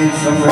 Yeah.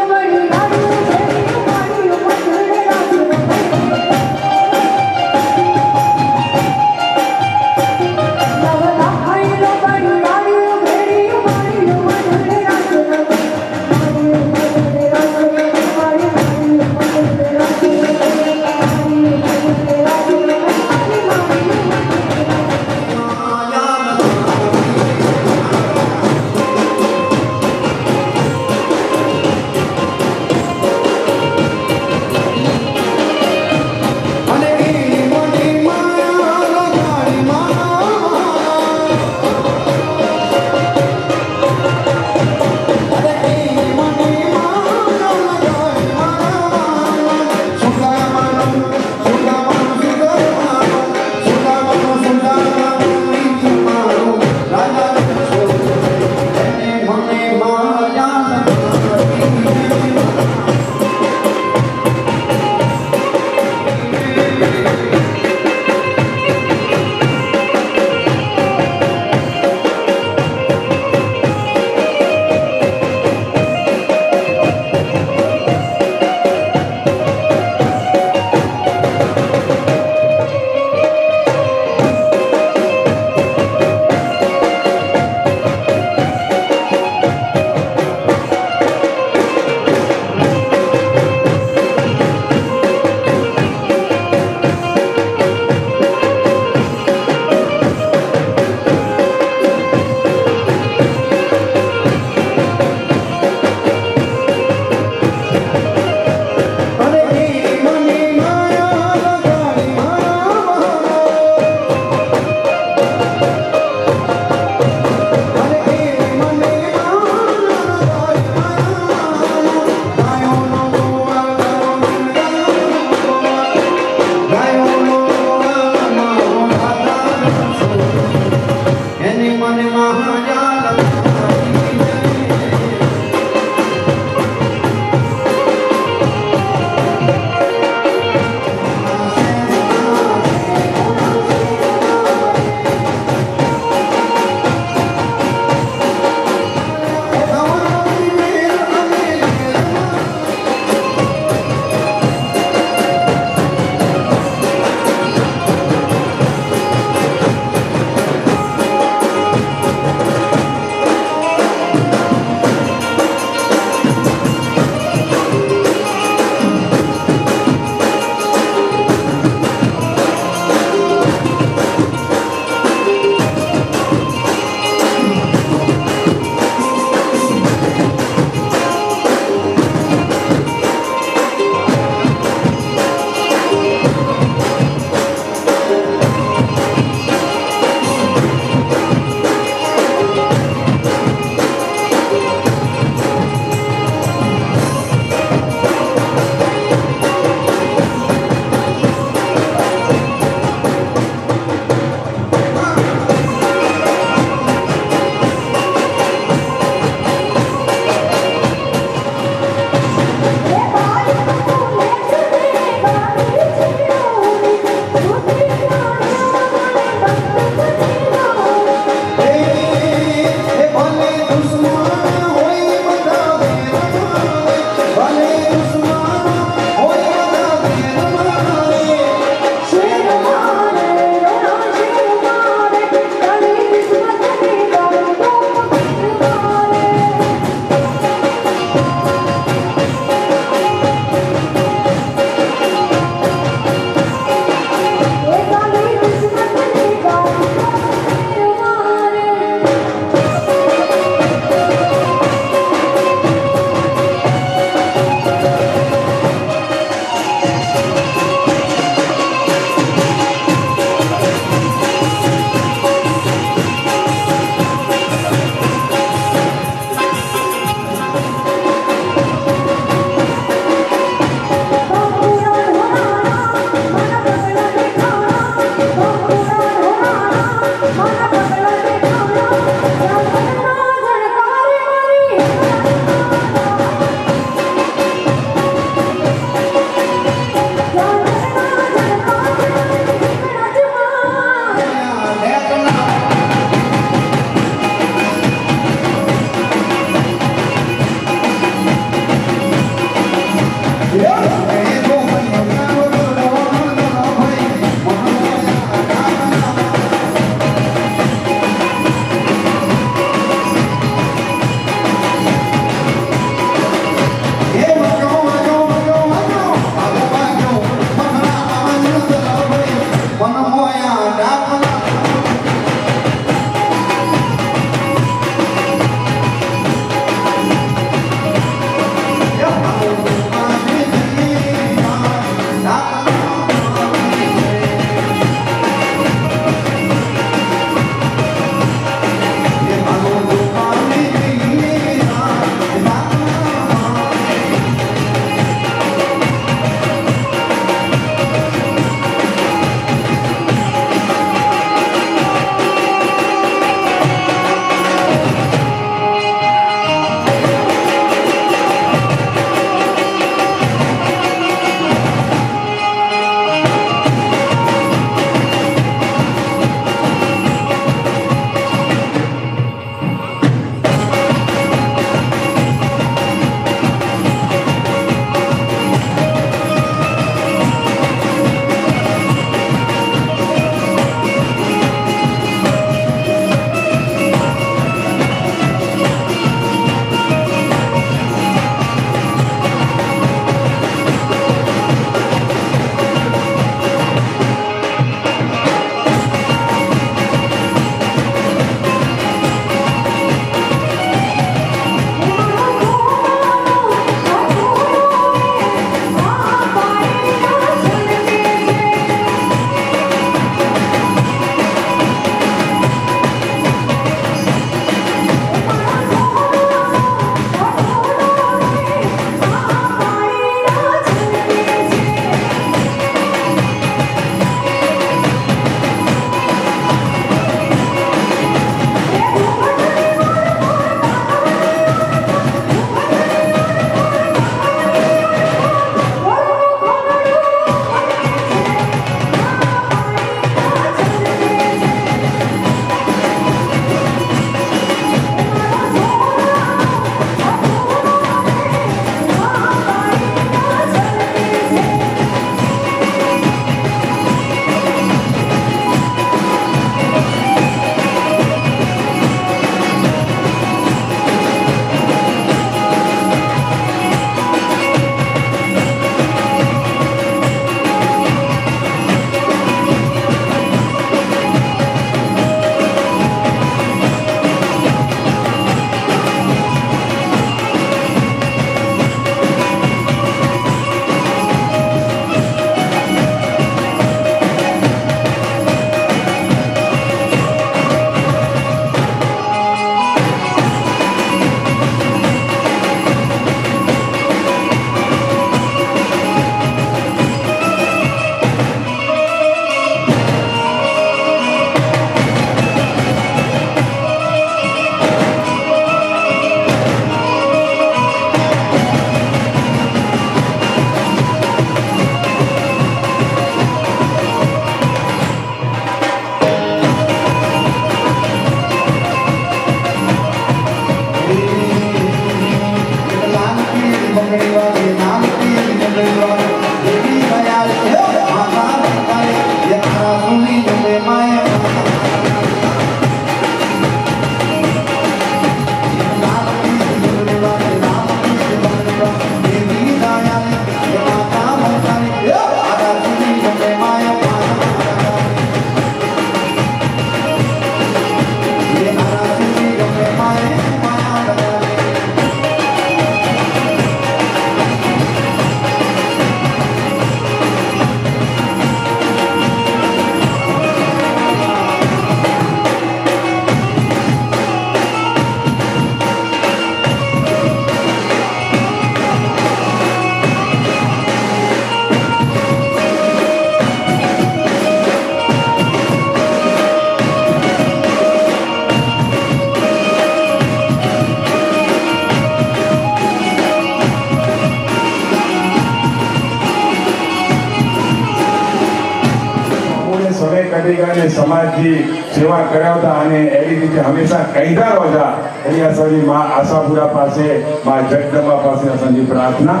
तरीके समाज की सेवा करावता अने एवी रीते हमेशा कहता रहा एनी असांजी मां आशापुरा पासे मां जगदंबा पासे असांजी प्रार्थना।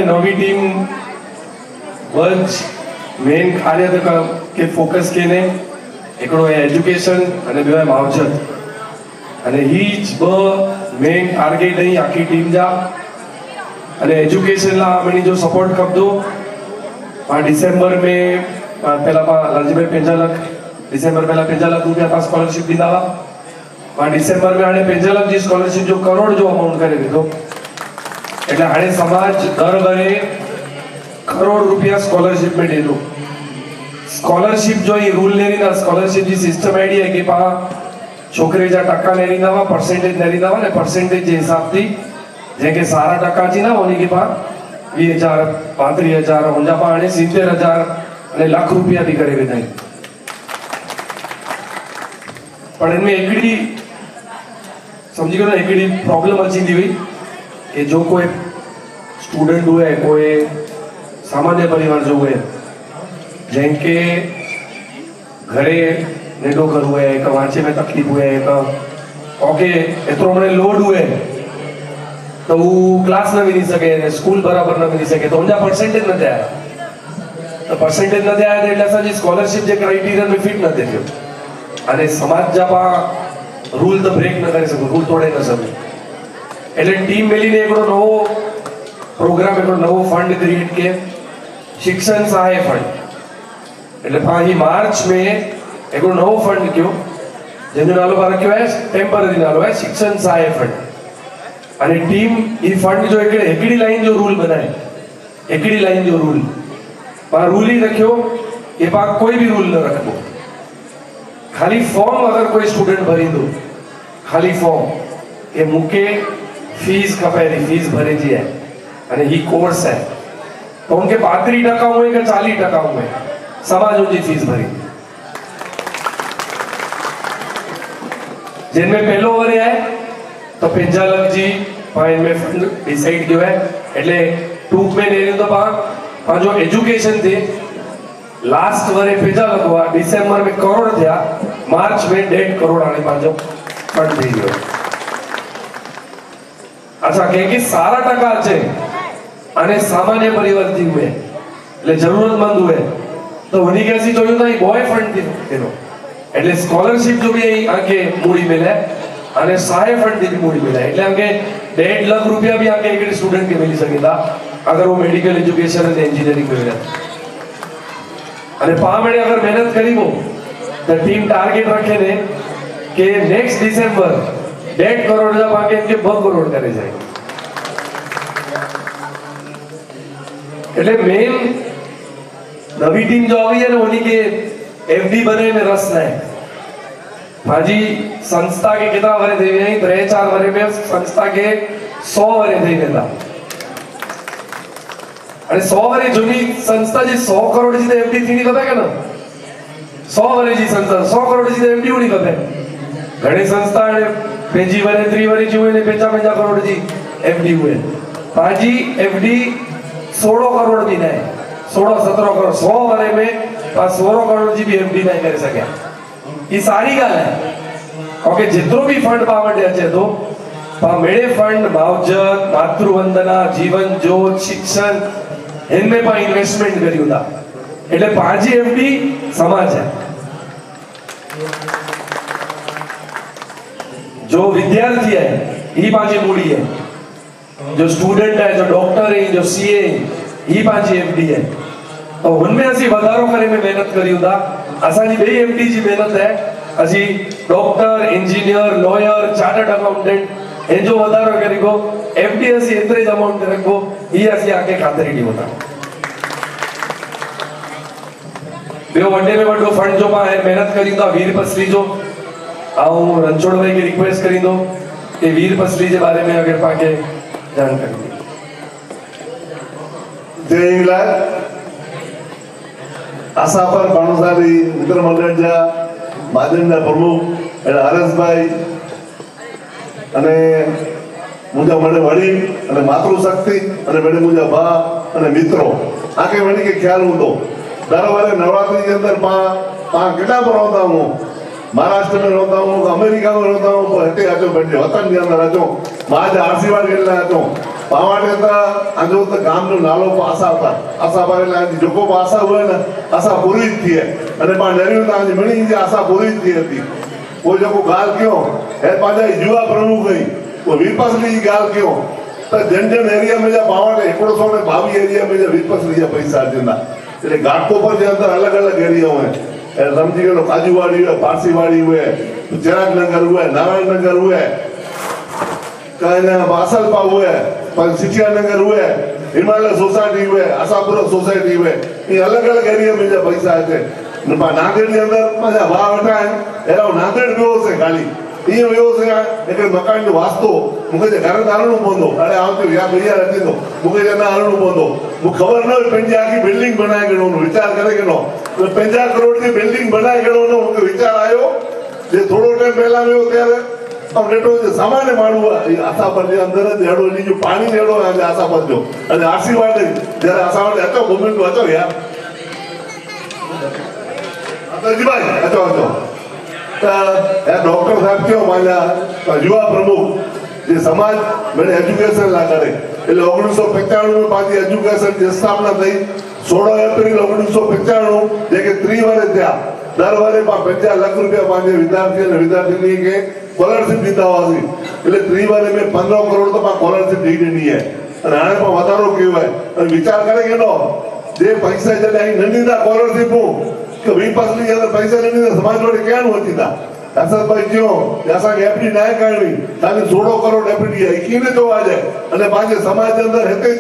नवी टीम वंश मेन कार्य के फोकस केने एकड़ो एजुकेशन अने बे मावजत अने हीच ब मेन टार्गेट नहीं आखी टीम जा अने एजुकेशन ला मनी जो सपोर्ट कपदो डिसेंबर में पहला लालजीभाई 5 लाख डिसेंबर पहला 5 लाख रुपया पास स्कॉलरशिप दीधा डिसेंबर में आने 5 लाख जी स्कॉलरशिप जो करोड़ जो अमाउंट करे दीधो એટલે હાણે સમાજ દર વરે કરોડ રૂપિયા સ્કોલરશિપ में દેલો સ્કોલરશિપ जो ये रूल लेरी ना स्कॉलरशिप जी सिस्टम आईडी है कि पा छोकरे जा टका लेरी ना परसेंटेज लेरी ना ने परसेंटेज जे हिसाब थी जे के सारा टका जी ना होनी के पा 20,000 35,000 होंजा पा आने 70,000 અને લાખ રૂપિયા भी करे विदाई पण इनमें एकड़ी समझी गयो ना एकड़ी प्रॉब्लम अच्छी थी हुई कि जो कोई स्टूडेंट हुए कोई सामान्य परिवार जो हुए जिनके घरे नेडो कर हुए का वांचे में तकलीफ हुए का ओके एतरो मने लोड हुए तो वो क्लास न मिली सके ने स्कूल बराबर न मिली सके तो उनका परसेंटेज न जाए तो परसेंटेज न जाए એટલે સાજી સ્કોલરશિપ જે ક્રાઇટેરિયા में फिट न થયો અને સમાજ જાપા रूल तो ब्रेक न કરી શકો रूल તોડે ન શકે એટલે ટીમ મેલીને એકડો નવો પ્રોગ્રામ એકડો નવો ફંડ ક્રિએટ કે शिक्षण सहाय फंड એટલે પાછી માર્ચ में એકડો નવો ફંડ क्यों જેનો નાલો રાખ્યો है टेम्पररी नालो है शिक्षण सहाय फंड અને ટીમ ई फंड जो एकड़ी लाइन जो रूल बनाए एकड़ी लाइन जो रूल पर रूल ही रखियो ये पा कोई भी रूल न रखो खाली फॉर्म अगर कोई स्टूडेंट भरी दो खाली फॉर्म ये मुके फीस खपेरी फीस भरे जी है अने ही कोर्स है तो उनके 35% हुए कि 40% हुए समाज उनकी फीस भरी जिनमें पहलो वरे है तो 5 लाख जी इनमें फंड डिसाइड किया है એટલે टूक में ले तो पा जो एजुकेशन थे लास्ट वरे 5 लाख हुआ डिसेंबर में करोड़ था मार्च में 1.5 करोड़ आने पाजो फंड थी गयो अच्छा કે સારા ટકા છે અને સામાન્ય પરિવર્તી हुए એટલે જરૂરતમંદ हुए તો વની કેસી જોયું તો બોય ફંડ થી એનો એટલે સ્કોલરશિપ જો भी આકે મૂડી મેલે અને સહાય ફંડ થી भी મૂડી મેલે એટલે આકે 1.5 લાખ રૂપિયા भी आके एक स्टूडेंट के मिली सकेता अगर वो मेडिकल एजुकेशन અને एंजिनियरिंग करे અને પા મેળે अगर मेहनत करी वो तो टीम टारगेट रखे ने कि नेक्स्ट डिसेंबर 1.5 करोड़ जा बाकी इनके 2 करोड़ करे जाए એટલે મેન નવી ટીમ जो આવી है ना उन्हीं के एफडी बने में रस है भाजी संस्था के कितना वरे थे नहीं 3-4 वरे में संस्था के 100 वरे थे देता अरे 100 वरे जूनी संस्था जी 100 करोड़ जी एफडी थी नहीं खपे ना 100 वरे जी संस्था 100 करोड़ जी एफडी नहीं खपे घणी संस्था ने पेजी वरे 3 वरे जी हुए ने 50 करोड़ जी एफडी हुए भाजी एफडी 16 करोड़ जी ने 16-17 करोड़ 100 वरे में 16 करोड़ जी भी एफडी नहीं कर सके ये सारी गल है क्योंकि जितनो भी फंड पावटे अच्छे तो मेरे फंड मावजत मातृवंदना जीवन ज्योत शिक्षण इनमें पा इन्वेस्टमेंट करियो था એટલે પાજી એફડી સમાજ है जो विद्यार्थी है ये पाजी मूडी है जो स्टूडेंट है जो डॉक्टर है जो सीए ये पाजी एफडी है तो उनमें असी वधारो करे में मेहनत करियो था असानी बे एफडी जी मेहनत है असी doctor engineer lawyer chartered accountant ए जो वधारो करिगो एफडी असी एतरे ज अमाउंट रखो ये असी आके खातरी दी होता बे वडे में वडो फंड जो पा मेहनत करी तो वीर पसरी जो आऊं रणछोड़ भाई की रिक्वेस्ट करी दो कि वीर पसरी के बारे में अगर पाके जानकारी जय इंग्लैंड આશા પર ભાનુશાલી મિત્ર મંડળ માધ્યમના પ્રમુખ હરેશભાઈ અને મુજા મને વડીલ અને માતૃશક્તિ અને મેડે મુજા બા અને મિત્રો આખે વળી કે ખ્યાલ હું તો દર વારે नवरात्रि के अंदर पाँ कितना पर होता हूँ महाराष्ट्र में रहता हूँ अमेरिका में रहता हूँ हटे आचो बैठे वतन के अंदर आचो मां आशीर्वाद के आचो पावाटे आजो तो गाम जो नालो आशा था आशा पर जो को आशा हुए ना आशा पूरी थी है अने पा डरियो था मिली जी आशा पूरी थी थी वो जो गाल क्यों है पाजा युवा प्रमुख गई वो विपसली गाल क्यों तो जन जन एरिया में जा पावाटे 122 एरिया में जा विपसली जा पैसा देना એટલે ઘાટકોપર જે અંદર અલગ અલગ એરિયા હોય સમજી ગયો કાજુવાડી હોય પારસીવાડી હોય ચિરાગનગર હોય નારાયણનગર હોય બાસલપા હોય શિક્ષાનગર હોય हिमालय सोसाइटी हुए आशापुरा सोसाइटी हुए ये अलग अलग एरिया में जो पैसा है नांदेड़ के अंदर मजा वाह बैठा है एरा नांदेड़ व्यवस्था है खाली ये व्यवस्था एक मकान जो वास्तु मुझे घर दारू बंदो अरे आवते या भैया रहती तो मुझे जना आरू बंदो वो खबर न पंजा की बिल्डिंग बनाए गयो विचार करे गयो 50 करोड़ की बिल्डिंग बनाए गयो नो मुझे विचार आयो जे थोड़ो टाइम पहला में ત્યારે अब नेटो जे सामान्य मानू आशा पर जे अंदर देड़ो नी जो पानी देड़ो है आशा पर जो અને આશીર્વાદ જ્યારે આશાવાદ હતો ગવર્નમેન્ટ હતો યાર जी भाई अच्छा अच्छा डॉक्टर साहब क्यों मान्या युवा प्रमुख જે સમાજ મેં એજ્યુકેશન લા કરે એટલે 1995 में પાછી એજ્યુકેશન જે સ્થાપના થઈ 16 એપ્રિલ 1995 જે કે 3 વર્ષ થયા દર વારે 50 લાખ રૂપિયા પાછે વિદ્યાર્થી અને વિદ્યાર્થીની કે સ્કોલરશિપ દીધા હોવાથી એટલે 3 વારે મેં 15 કરોડ તો સ્કોલરશિપ દી દેની है અને આને પણ વધારો કહેવાય અને વિચાર કરે કે નો જે પૈસા જને અહીં ન દીધા સ્કોલરશિપ કે વિપસલી અંદર પૈસા ન દીધા સમાજવાડી ક્યાં હોતી હતા ભાઈ क्यों जैसा कि एफडी ना करनी ताकि 16 करोड़ एफडी है कीने तो आ जाए અને પાછે સમાજ અંદર રહેતે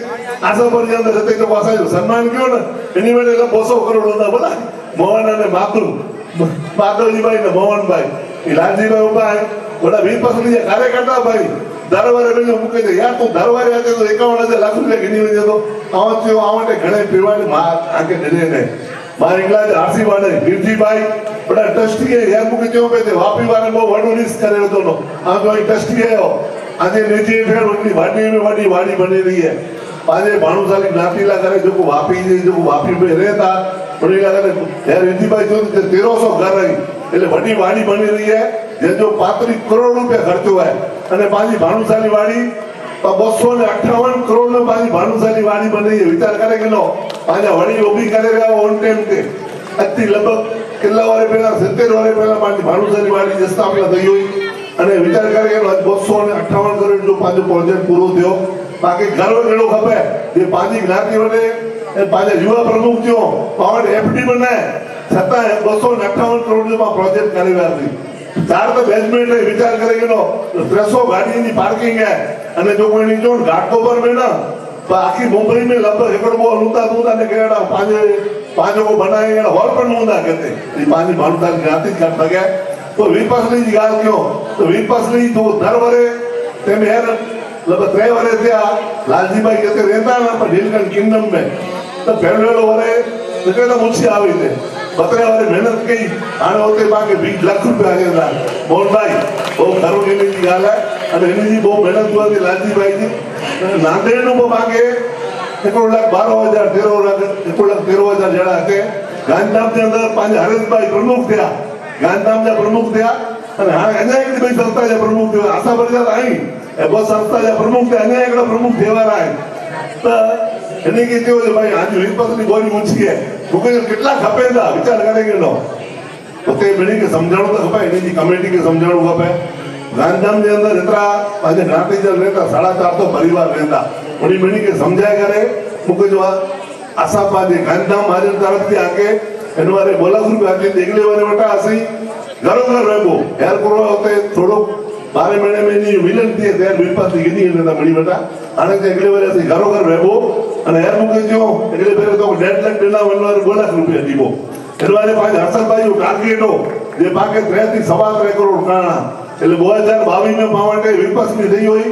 આશા પર અંદર રહેતે તો પાછા સન્માન ક્યો ને એની માટે 200 કરોડ હતા બોલા મોહન અને માધવજી ભાઈ ને મોહન ભાઈ એ લાલજી ભાઈ ઉભા બોલા વિપસલી કાર્યકર્તા ભાઈ દરવારે બેજો મૂકે છે યાર તું દરવારે આતે તો 51,000 લાખ રૂપિયા ગણી વજે તો આવત્યો આવટે ઘણે પીવાની માં આકે ડરે ને मां इंग्लैंड आशीर्वाद है गिरजी भाई बड़ा ट्रस्टी है यार मुके जो पे वापी वाले बो वडो रिस्क करे तो नो आ जो ट्रस्टी है आज नीचे फेर उनकी वाडी में वाडी वाडी बनी रही है आज भानुशाली नातीला करे जो को वापी में रहता उन्हें लगा यार गिरजी भाई जो 1300 घर रही એટલે વડી વાડી બની રહી है જે जो 35 करोड़ रुपया खर्चो है અને પાછી ભાનુશાલી વાડી 258 करोड़ में पानी भानुशाली वाड़ी बन रही है विचार करे कि नो पाजा वड़ी ओबी करेगा ऑन टाइम के अति लगभग किला वाले पहला 70 वाले पहला पानी भानुशाली वाड़ी जे स्थापना થઈ હોય અને વિચાર કરે કે 258 करोड़ जो पाजो प्रोजेक्ट पूरो થયો बाकी गर्व केड़ो खपे जे पाजी ज्ञाति वने पाजा युवा प्रमुख जो पावट एफडी बनाए छता 258 करोड़ जो प्रोजेक्ट करे वाली चार तो बेसमेंट है विचार करे कि नो 300 गाड़ी की पार्किंग है અને જો કોઈ જો ઘાટકોપર में ना आखी मुंबई में लगभग एकड़ वो लूता ने केड़ा पांच को बनाए हॉल पर नूंदा कहते ये पांच भानुशाली ज्ञाति कर लगे तो विपसली जी गाल क्यों तो विपसली तो दर वरे ते में लगभग 3 वरे थे लालजी भाई कहते रहता ना पर नीलकंठ किंगडम में तो पहले वरे तो तो मुझसे आवे थे 12 वाले मेहनत की आने होते बाकी 20 लाख रुपया आ गया मोहन भाई वो घरों के लिए गाल है અને એની બહુ મહેનત હતી લાલજીભાઈ જી નાંદેડ નું બાગે 1,12,000 જણા હતે ગાંધીધામ ની અંદર પાંચ હરેશભાઈ પ્રમુખ થયા ગાંધીધામ ના પ્રમુખ થયા અને હા અનેક ભાઈ સંસ્થા જે પ્રમુખ થયા આશા પરિષદ आई એ બસ સંસ્થા જે પ્રમુખ થયા અનેક પ્રમુખ થયા રાય તો એને કે જો ભાઈ આજ વિપસની બોલી ઊંચી है મુકે કેટલા ખપેલા વિચાર કરે કે નો પોતે બની કે સમજાણો તો ખપે એની કમિટી કે સમજાણો ખપે गांधीधाम के अंदर इतना आज ज्ञाति जन रहता 450 परिवार रहता उन्हीं मिली के समझाया करे मुझे जो आशा पाजे गांधीधाम महाजन तरफ से आके इनवारे बोला रुपये आते देखले वाले बेटा ऐसे घरों घर रहो यार करो होते थोड़ो 12 महीने में नहीं विनती है यार विपास दिखनी है ना बड़ी बेटा आने से अगले वाले ऐसे घरों घर रहो અને यार मुझे जो अगले बार तो 1.5 लाख देना इनवारे बोला रुपये दीबो इनवारे पांच हसन भाई टारगेट हो जे बाकी 3 થી 3.5 करोड़ काणा એટલે 2022 में પાવાટે વિપસની થઈ હોય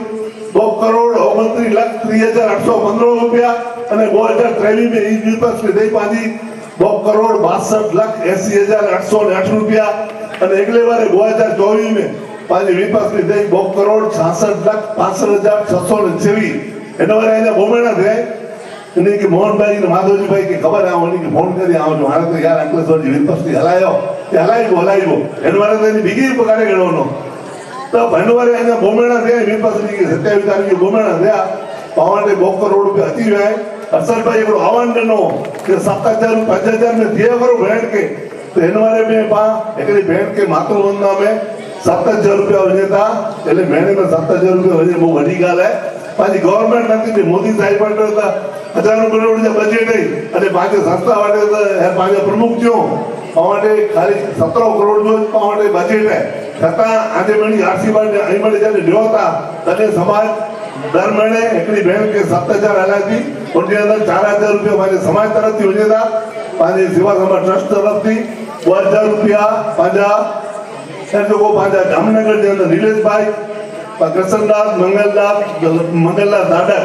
2,29,30,815 રૂપિયા અને 2023 में ઈ વિપસની થઈ પાછી ₹2,62,80,808 રૂપિયા અને એકલે વારે 2024 में पांच विपक्ष में दे 2,66,65,626 એનો વારે એને બોમેણા દે એને કે મોહનભાઈ ને માધવજીભાઈ કે ખબર આવવાની કે ફોન કરી આવજો હાલ તો યાર અંકલેશ્વરજી વિપક્ષ થી હલાયો તે હલાયો એનો વારે તો એની બીજી પગારે ગણવાનો તો ભંડવારે એને બોમેણા દે વિપક્ષ ની કે 27 તારીખે બોમેણા દે પાવને 2 કરોड़ રૂપિયા હતી જાય અસરભાઈ એકડો આવાંડનો કે 7,000 5,000 में दिया करो भेंट के तो इन वाले में पा एकली भेंट के मातृवंदना में 7,000 रुपया वजे था એટલે મહિને में 7,000 रुपया वजे બહુ વડી ગાલ હે પાછી ગવર્નમેન્ટ નથી મોદી સાહેબ પણ હતા હજારો કરોડ જે બજેટ હે અને પાંચે સંસ્થા વાળે તો પાંચે પ્રમુખ થયો પાવડે ખાલી 17 કરોડ જો પાવડે બજેટ હે છતાં આજે મણી આશીર્વાદ અહીં મળે જ્યારે લ્યોતા તને સમાજ દર મહિने एकली बहन के 7,000 हलाती उनके अंदर 4,000 रुपया पांचे समाज तरफ थी वजे था पांचे सेवा समाज ट्रस्ट तरफ थी 2,000 रुपया पांचा ऐसे को पांचा जामनगर के अंदर नीलेश भाई कृष्णदास मंगलदास दादा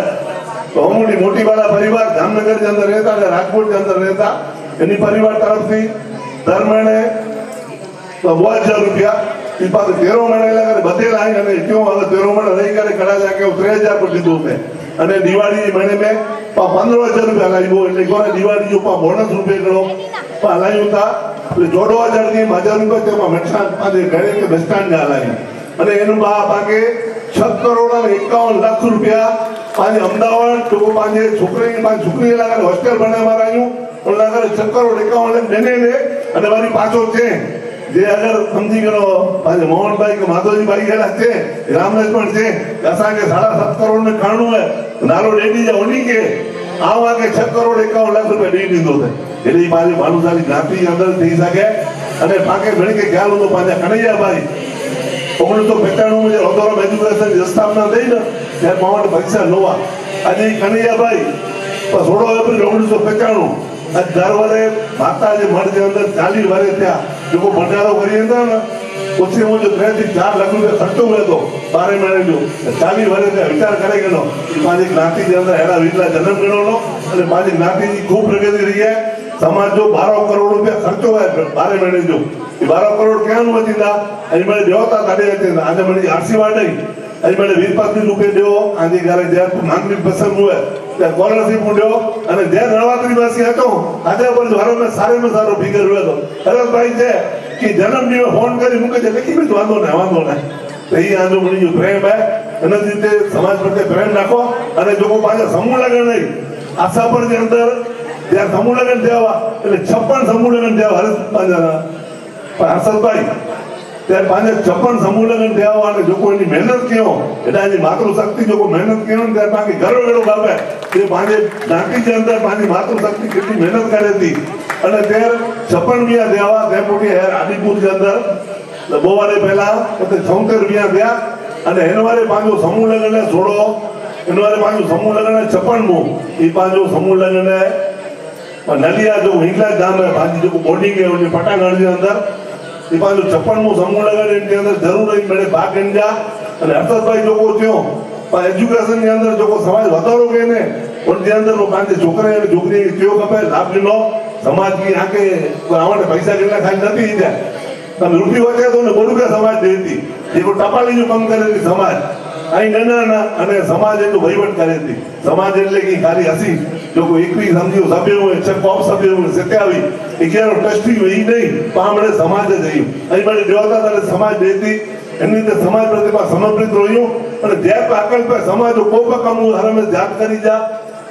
तो मोटी वाला परिवार जामनगर के अंदर रहता है राजकोट के अंदर रहता इन्हीं परिवार तरफ थी दर महीने तो 2,000 रुपया इस पास 13 महीने लगा बतेल आई અને क्यों હવે 13 મહિના રહી કરે કડા જાકે 3000 પર લીધું છે અને દિવાળી મહિને મે 15,000 રૂપિયા લાગ્યો એટલે કોને દિવાળી જો બોનસ રૂપિયા ગણો લાગ્યો તા એટલે જોડો 1000 થી 1000 રૂપિયા તેમાં મેઠાન પાદે ઘરે કે બસ સ્ટેન્ડ ગાલાઈ અને એનું બાકે 6 કરોડ અને 51 લાખ રૂપિયા પાજે અમદાવાદ તો પાજે છોકરી લાગે હોસ્ટેલ બનાવવા રાયું ઓલા લાગે 6 કરોડ 51 લાખ દેને ને અને મારી પાછો છે जे अगर समझी गयो पाजे मोहन भाई के माधवजी भाई गेला छे राम लक्ष्मण छे असा के 7.5 करोड़ में काणू है नालो रेडी जा ओनी के आवा के 6 करोड़ 51 लाख रुपया दे दीधो छे એટલે ઈ પાછી ભાનુશાલી જ્ઞાતિ અંદર થઈ શકે અને પાકે ભણી કે ખ્યાલ હતો પાછા કનૈયા ભાઈ 1995 में औद्योगिक एजुकेशन की स्थापना થઈ ને ત્યારે પાવડ પરીક્ષા નોવા આજે કનૈયા ભાઈ 16 એપ્રિલ 1995 आज दर वाले माता जे मठ के अंदर 40 वारे था जो भंडारो करी था ना उससे वो जो 3 થી 4 लाख रुपया खर्चो हुए तो 12 महीने जो 40 वारे थे विचार करे गयो पांच ज्ञाति के अंदर एड़ा वीटला जन्म गणो लो અને पांच ज्ञाति की खूब प्रगति रही है समाज जो 12 करोड़ रुपया खर्चो है 12 महीने जो 12 करोड़ क्या नु वतीदा अई मेरे देवता काढे थे आज मेरी आशीर्वाद नहीं अई मेरे 20-25 रुपया देओ आजे घरे जे मांगनी पसंद हुए स्कॉलरशिप मुड्यो અને જે નવરાત્રી વાસી હતો આજે પર ઘરો में सारे में सारो फिगर हुए तो अरे भाई जे कि जन्म दी फोन करी मुके जे लेखी भी वांदो ना तो ई आजो मनी जो प्रेम है एना जीते समाज प्रति प्रेम રાખો અને જો કો પાછા સમૂહ લગન નહીં આશા પર જે અંદર જે સમૂહ લગન દેવા એટલે 56 સમૂહ લગન દેવા હર પાછા હર્ષદ ભાઈ त्यार पांच 56 समूह लगन देवा અને જો કોઈની મહેનત કયો એટલે આની માતૃશક્તિ જો કોઈ મહેનત કયો ને ત્યારે બાકી ઘરો વેડો બાપે તે પાંજે ડાકી જે અંદર પાણી માતૃશક્તિ કેટલી મહેનત કરે હતી અને તેર 56 રૂપિયા દેવા તે મોટી હેર આદિપુર के अंदर બોવારે પહેલા તે 76 રૂપિયા દયા અને એનવારે પાંજો સમૂહ લગન છોડો એનવારે પાંજો સમૂહ લગન 56 મો ઈ પાંજો સમૂહ લગન નલિયા जो हिंगला गाम है भाजी जो बोर्डिंग है उनके पटागढ़ के अंदर ये पांच 56 मो समूह लगन इनके अंदर जरूर ही मेरे भाग गंजा અને હર્ષદભાઈ જો કો થયો પણ એજ્યુકેશન ની અંદર જો કો સમાજ વધારો કે ને उनके अंदर वो પાંચ છોકરા અને છોકરી કેવો કપે લાભ લો समाज की आके આવડે પૈસા કેટલા ખાઈ નથી જાય તમે રૂપિયો વચે તો ને બોલું કે સમાજ દેતી એ કો ટપાલી જો કામ કરે છે સમાજ અહીં ગણના અને સમાજ એટલું વહીવટ કરે છે સમાજ એટલે કે ખાલી હસી जो को 21 समझियो सभ्य हुए छह कॉप सभ्य हुए 27 11 ट्रस्टी हुई नहीं पामड़े समाज जई अई बड़े देवता तले समाज देती एनी ते समाज प्रतिभा समर्पित रहियो અને જે પાકલ પર સમાજ કોપ કમ હર में જાત કરી जा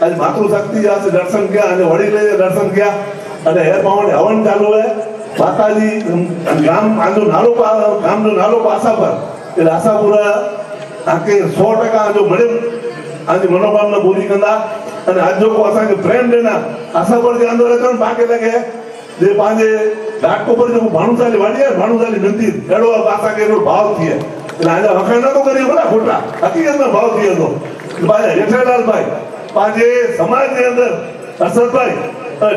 आज मातृशक्ति जा से दर्शन किया અને વડી લઈને દર્શન किया અને હે પાવન હવન ચાલુ है માતાજી ગામ આનો નાલો પાસા પર એટલે આશાપુરા આકે 100% जो મળે आज मनोकामना पूरी कंदा અને આજ જો કો અસા કે પ્રેમ દેના આશા પર જે અંદર હતો બાકે લગે જે પાંજે ઘાટ ઉપર જો ભાણુશાલી વાડીએ ભાણુશાલી મંદિર એડો પાસા કે એનો ભાવ થીએ એટલે આજે વખાણ નતો કરી બોલા ખોટા હકીકતમાં ભાવ થીએ તો ભાઈ જેઠાલાલ ભાઈ પાંજે સમાજ ની અંદર હર્ષદભાઈ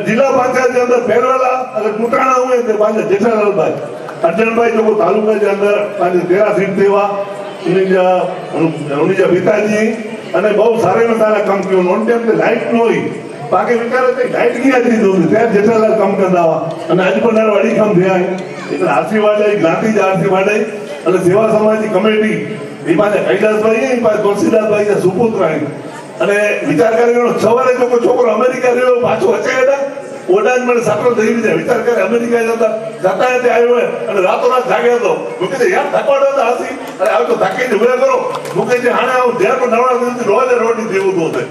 જિલ્લા પંચાयत के अंदर फेरवाला अगर टूटाना हुए तो पांचे जेठालाल भाई अर्जन भाई जो तालुका के अंदर पांचे 13 सीट देवा उन्हीं पिताजी અને બહુ સારા માં સારા કામ કર્યું ઓન ટાઈમ લાઈટ નો હોય બાકી વિચારે કઈ લાઈટ ગયા હતી દૂર ત્યાં જેઠાલાલ કામ કરતા હતા અને આજ પણ વાડી કામ થયા એટલે આરસી વાડે જ્ઞાતિ જ આરસી વાડે અને સેવા સમાજની કમિટી એ પાસે કૈલાસભાઈ એ પાસે તુલસીદાસભાઈ સુપુત્ર અને વિચાર કર્યો સવારે જો કોઈ છોકરો અમેરિકા રહ્યો પાછો અચાય હતા ઓડા જ મને સાટલો થઈ જાય વિચાર કરે અમેરિકા જતા ત્યાં આવ્યો હોય અને રાતોરાત જાગ્યો હતો મૂકે છે યાર થકવાડો હતા હાસી અરે આવ તો થાકી ઉભા કરો મૂકે છે હાણે આવું ધ્યાન પણ નવડા રોજ રોટી જેવું તો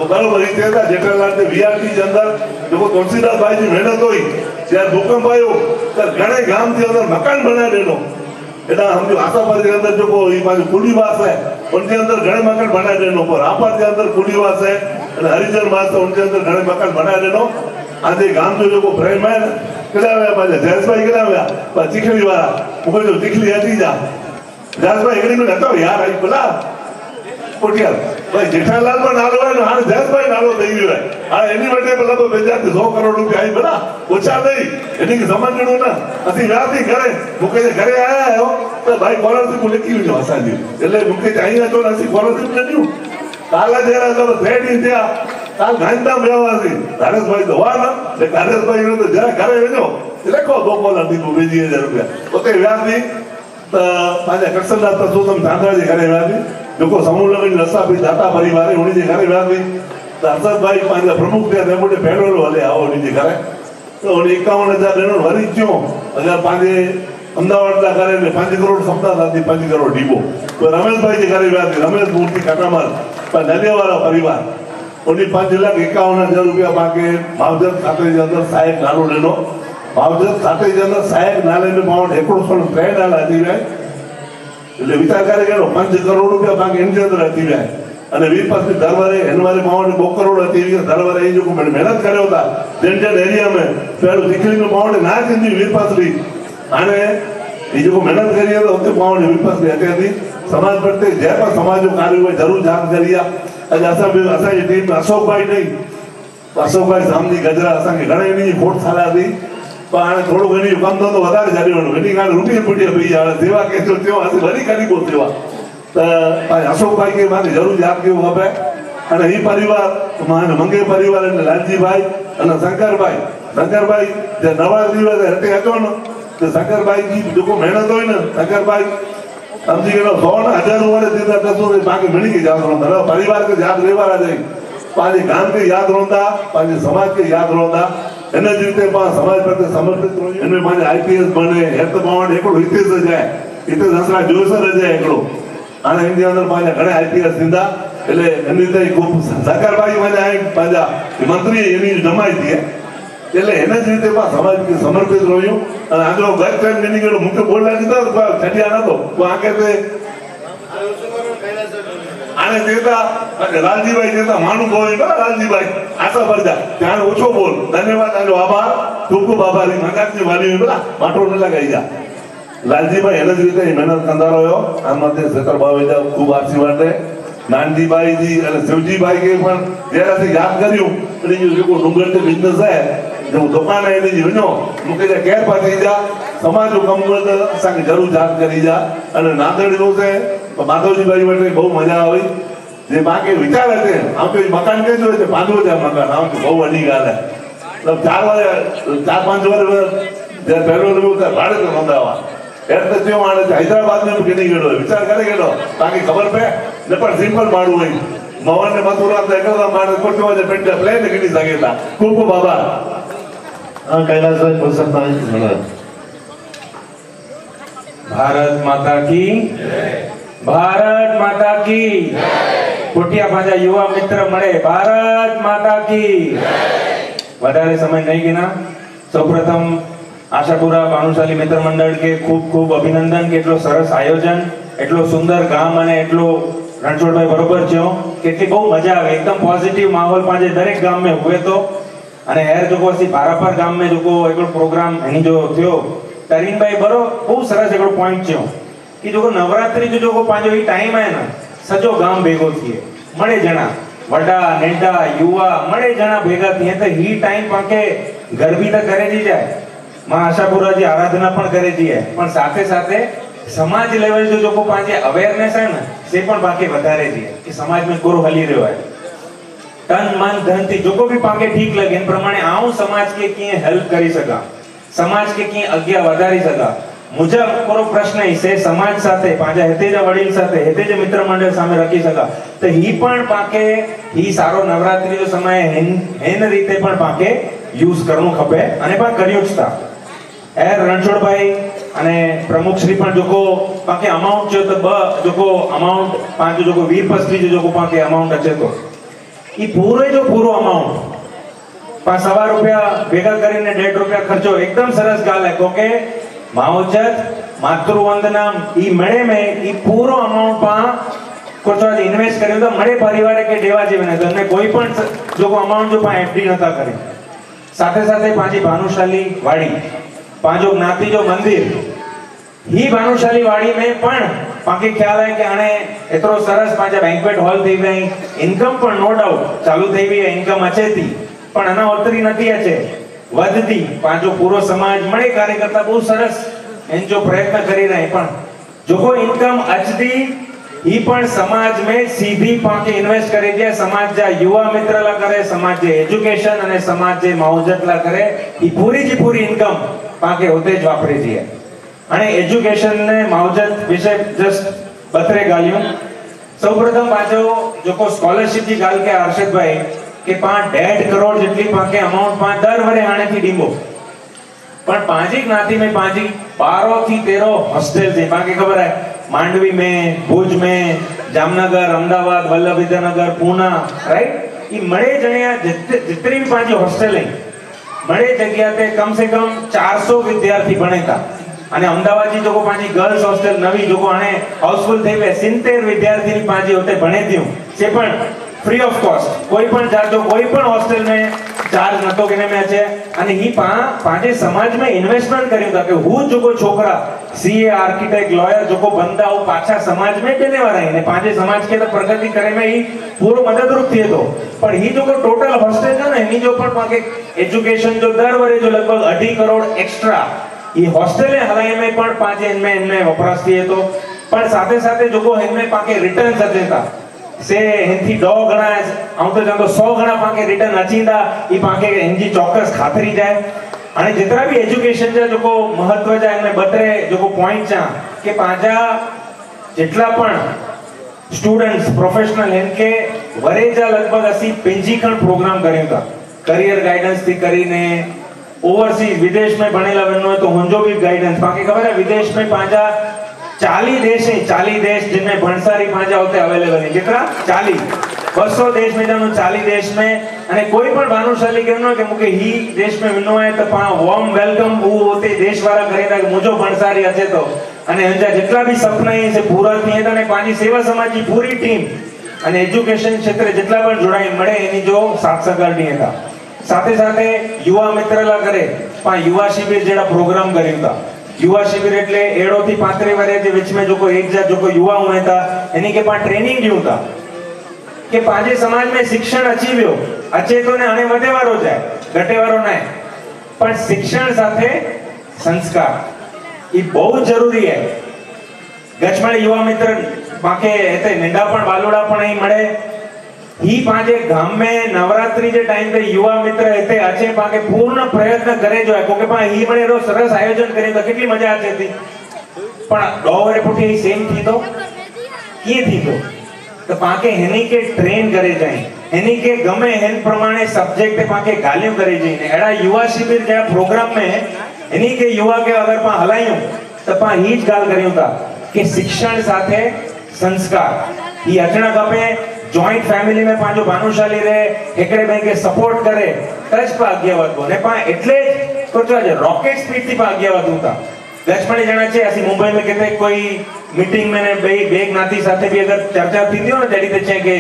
બરોબર રીતે હતા જેઠાલાલ વીઆરટી અંદર જો તુલસીદાસભાઈની મહેનત હોય જ્યારે ભૂકંપ આવ્યો ત્યારે ઘણા ગામથી અંદર મકાન બનાવેલો એટલે સમજો આશાપુરની અંદર જો એ પાછું કુડીવાસ है उनके अंदर घणे मकान बना देनो पर आपा के अंदर कुड़ीवास है અને હરિજન વાસ है उनके अंदर घणे मकान बना देनो આજે ગામ જો પ્રેમ है કલાવ્યા પાછા જયસભાઈ કલાવ્યા પણ ચીખલી વાળા હું જો ચીખલી હતી જા જયસભાઈ એકડી નો હતો યાર આ પેલા કોટિયાલ ભાઈ જેઠાલાલ પણ નાલો હોય ને હાલ જયસભાઈ નાલો થઈ ગયો હા એની માટે પેલા તો 100 કરોડ રૂપિયા આવી બના ઓછા નહીં એની સમજણું ના ਅਸੀਂ વ્યાસી ઘરે મુકે ઘરે આયા હો તો ભાઈ સ્કોલરશીપ લખી લીધો હસાજી એટલે મુકે અહીંયા તો નથી સ્કોલરશીપ નથી કાલા જરા તો થેડી ત્યાં કાલ ગાંધીધામ વ્યવહારથી ધારેશભાઈ તો વા ના એટલે ધારેશભાઈ તો જરા ઘરે વેજો લખો ગોપાલ દીપુ 2000 રૂપિયા ઓકે વ્યાસી પાછા કૃષ્ણદાસ પરસોત્તમ ધાંધરાજી ઘરે વ્યાસી લોકો સમૂહ લગન રસાભી દાતા પરિવારે ઉણીજી ઘરે વ્યાસી હર્ષદભાઈ પાંચ પ્રમુખ ત્યાં મોટે પેટ્રોલ હલે આવો ઉણીજી ઘરે તો 51,000 એનો વરી ગયો અગર પાંચે અમદાવાદ કરે ને 5 કરોડ સપ્તાહ હતી 5 કરોડ ડીબો તો રમેશભાઈ ઘરે વ્યાસી રમેશ મૂર્તિ કાટામાર પણ ધન્યવાળા પરિવાર उन्हीं 5,51,000 रुपया बाके मावजत खाते के अंदर सहायक नालो लेनो मावजत खाते के अंदर सहायक नाले में पाउंड 103 नाल आती है એટલે વિચાર કરે કે 5 કરોડ રૂપિયા બાકી એની અંદર હતી જાય અને 20% દરવારે એનવારે પાઉન્ડ 2 કરોડ હતી દરવારે એ જો મહેનત કર્યો હતા જેન એરિયા में પેલું દીકરી નો પાઉન્ડ ના ચીંદી 20% અને એ જો મહેનત કરી તો ઉતે પાઉન્ડ 20% હતી સમાજ પ્રત્યે જે પણ સમાજો કાર્ય હોય જરૂર જાણ કર્યા आज असांजी टीम अशोक भाई नहीं अशोक भाई सामने गजरा असांखे घणे ॾींहं खोट साला थी पर हाणे थोरो घणी कमु धंधो वधारे छॾियो वॾी ॻाल्हि रुटी पुटी पई हाणे सेवा कंहिंजो थियो असीं वरी कॾहिं कोन सेवा त अशोक भाई खे मां ज़रूरु यादि कयो खपे અને એ પરિવાર માન મંગે પરિવાર અને લાલજીભાઈ અને શંકરભાઈ જે નવરાત્રી વખતે હટે હતો ને તો શંકરભાઈ જી જેકો મહેનત હોય ને શંકરભાઈ समझी गए 100,000 वाले दिन दसो ने बाकी मिली की याद रोंदा परिवार के याद लेवारा जाए पानी गांव के याद रोंदा पानी समाज के याद रोंदा एने जीते पा समाज प्रति समर्पित रही एने माने आईपीएस बने हेत बावण एकलो हितेश जाए हितेश हसरा जोसर जाए एकलो आने इंडिया अंदर पाने घणे आईपीएस दिंदा એટલે એની તો ખૂબ સરકારભાઈ માને આ પાજા મંત્રી એની જમાઈ હતી એટલે એને જ રીતે સમાજ સમર્પિત રહ્યું અને આજો ગત ટાઈમ મેની ગયો મુખ્ય બોલવા દીધો છડિયા નતો તો આકે તે આને દેતા લાલજીભાઈ દેતા માનું બોલી બરા લાલજીભાઈ આશા પરજા ત્યાં ઓછો બોલ ધન્યવાદ આનો આભાર ખૂબ ખૂબ આભારી મંગાજી વાલી બરા માટો ન લગાઈ જા લાલજીભાઈ એને જ રીતે મહેનત કરતા રહ્યો આ માટે સકરભાઈ જા ખૂબ આશીર્વાદ દે નાનજીભાઈ જી અને શિવજીભાઈ કે પણ જ્યારે યાદ કર્યું અને જે ડુંગર તે બિઝનેસ है जो दुकान है जी वनो मुके जे केर पासी जा समाज कम असांखे जरूर याद करी जा अने नांदड़ी नो से माधवजी भाई वटे बहुत मजा आई जे बाकी विचार हते हम तो मकान के जो है बांधो जा मकान हम तो बहुत वडी गाल है मतलब 4-5 वर जे पहलो रो तो भाड़े तो नंदावा એટલે જો આને હૈદરાબાદ में કેની ગયો વિચાર કરે ગયો બાકી ખબર પે ને પણ સિમ્પલ માડું હોય મોહન ને મથુરા તો એકલા માણસ કોટો જે પેન્ટ પ્લેન કેની સગેલા ખૂબ ખૂબ આભાર हाँ कैलाश भाई पुरुषोत्तम भारत माता की भारत माता की कोटिया पाजा युवा मित्र मळे भारत माता की વધારે સમય નહીં ગીના સૌપ્રથમ આશાપુરા ભાનુશાલી મિત્ર મંડળ કે ખૂબ ખૂબ અભિનંદન કે એટલો સરસ આયોજન એટલો સુંદર ગામ અને એટલો રણછોડભાઈ બરોબર છે કેટલી બહુ મજા આવે એકદમ પોઝિટિવ માહોલ પાંજે દરેક ગામ में हुए तो અને હેર જોકો સી પારાપર ગામ में જોકો એકડો પ્રોગ્રામ એની જો થયો તરીનભાઈ બરો બહુ સરસ એકડો પોઈન્ટ છે કે જોકો નવરાત્રી જો જોકો પાંજો ઈ ટાઈમ હે ના સજો ગામ ભેગો થઈએ મળે જણા વડા નેડા યુવા મળે જણા ભેગા થઈએ તો ઈ ટાઈમ પાકે ગરબી તો કરે જી જાય માં આશાપુરાજી આરાધના પણ કરે જી પણ સાથે સાથે સમાજ લેવલ જો જોકો પાંજે અવેરનેસ હે ને સે પણ બાકી વધારે જી કે સમાજ में કોરો હલી રહ્યો હે तन मन धन थी जो को भी पाके ठीक लगे इन प्रमाणे आऊं समाज के कीअं हेल्प करी सका, समाज के कीअं अग्या वधारी सका। मुझे पूरो प्रश्न ही से समाज साथे पांजा हेतेजा वडील साथे हेतेजा मित्र मंडळ सामे रखी सका तो ही पण पाके ही सारो नवरात्रि जो समय हेन रीते पण पाके यूज करनु खपे अने पण कर्યું જ તા। ए रणछोड़भाई અને પ્રમુખ શ્રી પણ જોકો પાકે અમાઉન્ટ જો તો જોકો અમાઉન્ટ પાંચ જોકો 20-25 જોકો પાકે અમાઉન્ટ અચે તો ઈ પૂરો અમાઉન્ટ ₹1.5 રૂપિયા ભેગા કરીને ₹1.5 ખર્ચો એકદમ સરસ ગાલ હે કોકે માવજત માતૃવંદના ઈ મળે મે ઈ પૂરો અમાઉન્ટ પા કોચવા ઇન્વેસ્ટ કર્યો તો મળે પરિવારે કે દેવા જેવે ને તમને કોઈ પણ જોકો અમાઉન્ટ જો પા એફડી નતા કરે। સાથે સાથે પાંચી ભાનુશાલી વાડી पांचो ज्ञाति जो मंदिर ही भानुशाली वाड़ी में पण पाके ख्याल है कि आने एतरो सरस पांचा बैंक्वेट हॉल थई गई इनकम पण नो डाउट चालू थई गई इनकम अचे थी पण अना ओतरी नथी अचे वधती पांचो पूरो समाज मळे कार्यकर्ता बहुत सरस एन जो प्रयत्न करी रहे पण जो इनकम अचती ही पण समाज में सीधी पाके इन्वेस्ट करे जे समाज जा युवा मित्र ला करे समाज जे एजुकेशन अने समाज जे मावजत ला करे ई पूरी जी पूरी इनकम पाके होते ज वापरे छे अने एजुकेशन ने मावजत विषय जस्ट बतरे गाल्यो। सौप्रथम पाछो जोको स्कॉलरशिप जी गाल के हर्षद भाई के 1.5 करोड़ जेटली पाके अमाउंट पा दर वरे आने थी डींबो पण पांची ज्ञाति में पांची 12 थी 13 हॉस्टल थी पाके खबर है मांडवी में भुज में जामनगर अहमदाबाद वल्लभ विद्यानगर पूना राइट ई मळे जणिया जितनी भी पांची हॉस्टल है मळे जग्या पे कम से कम 400 विद्यार्थी भणे था અને અમદાવાદ जी જોકો पांची गर्ल्स हॉस्टल नवी जोको आने हाउसफुल થઈ વે 70 विद्यार्थी ની पांची होते भणे थी से पण फ्री ऑफ कॉस्ट कोई पण जातो कोई पण हॉस्टल में चार्ज नतो केने में છે અને ही पांचे समाज में इन्वेस्टमेंट કર્યું था કે હું જોકો છોકરા सीए आर्किटेक्ट लॉयर जोको बंदा हो पाछा समाज में देने वाला है ने पांचे समाज के तो प्रगति करे में ही पूरो मददरूप थिए तो पर ही जोको टोटल हॉस्टल है ना एनी जो पण पाके एजुकेशन जो दर वरे जो लगभग 2.5 करोड़ एक्स्ट्रा ई हॉस्टल हलाई में पण पांचे इनमें वपराश थिए तो पर साथे साथे जोको इनमें पाके रिटर्न अचे था से हिंदी 2 गणा आउं तो जानो 100 गणा पाके रिटर्न अचींदा ई पाके हिंदी चौकस खातरी जाए અને जितना भी एजुकेशन जा जोको महत्व जा एने बतरे जोको पॉइंट चा के पांजा જેટલા પણ સ્ટુડન્ટ્સ પ્રોફેશનલ એન કે વરેજા લગભગ અસી પેંજીકણ પ્રોગ્રામ કર્યો હતા કરિયર ગાઈડન્સ થી કરીને ઓવરસીઝ વિદેશ में ભણેલા બનો તો હોંજો भी गाइडेंस बाकी खबर है विदेश में पांजा 40 देश है 40 देश जिनमें भणसारी पांजा होते अवेलेबल है कितना 40 200 देश में जानो 40 देश में અને કોઈ પણ ભાનુશાલી કેનો કે મુકે ही देश में विनो है तो पा वार्म वेलकम वो होते देश वाला करेदा कि मुजो भणसारी अचे तो અને અંજા જેટલા भी सपना है से पूरा थिए तो ने पांची सेवा समाज की पूरी टीम અને एजुकेशन क्षेत्र જેટલા પણ જોડાઈ મળે એની જો સાથ સહકારની હતા। સાથે સાથે યુવા મિત્ર લા કરે પા युवा शिविर जेड़ा प्रोग्राम કર્યું था युवा शिविर એટલે એડો થી 35 વર્ષ જે વિચ में जो को एक जा जो को युवा हुए था यानी के पा ट्रेनिंग दियो था કે પાજે સમાજ में शिक्षण अचीव्यो अचे तो ने आने વધેવારો જાય ઘટેવારો નહીં પણ शिक्षण સાથે संस्कार ई बहुत जरूरी है। गचमळे युवा मित्र बाके एते निंदा पण बालोड़ा पण અહીં મળે ही पाजे गाम में नवरात्रि जे टाइम पे युवा मित्र एते अचे पाके पूर्ण प्रयत्न करे जो है कोके पा ही मळे रो सरस आयोजन करे तो કેટલી મજા आती थी पण डोवरे पुठी सेम थी तो ये थी तो पाके हेनी के ट्रेन करे जाए हेनी के गमे हेन प्रमाणे सब्जेक्ट पाके गालियों करे जाए एड़ा युवा शिविर जे प्रोग्राम में हेनी के युवा के अगर पा हलायूं तो पा ही ज गाल कर्યું था कि शिक्षण साथे संस्कार ही अचना कपे जॉइंट फैमिली में पांचो भानुशाली रे एकड़े भाई के सपोर्ट करे तज पा आज्ञावत बने पा એટલે તો જો रॉकेट स्पीड थी पा आज्ञावत होता। गचमणी जणा छे असि मुंबई में केते कोई मीटिंग में ने बेग नाती साथे भी अगर चर्चा थी थी ने तेडी ते छे के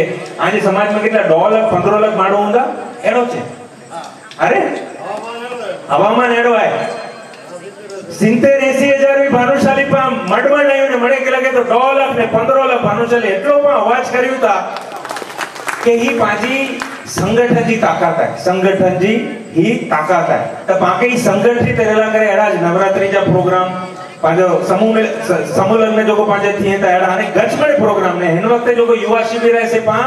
आज समाज में કેટલા 10 लाख 15 लाख माणो हुंदा एनो छे अरे हवामान एडो है 70-80 हजार भी भानुशाली पा मडमा नहीं ने मळे के लगे तो 10 लाख ने 15 लाख भानुशाली એટલો પણ અવાજ કર્યું था કે ही पाजी संगठन जी ताकत है संगठन जी ही ताकत है तो पाके ही संगठित रहेला करे एड़ा नवरात्रि जा प्रोग्राम पाजो समूह लग्न जो को पाजे थिए ता एड़ा અને ગચમણે प्रोग्राम ने हेन वखते जो को युवा शिविर है से पा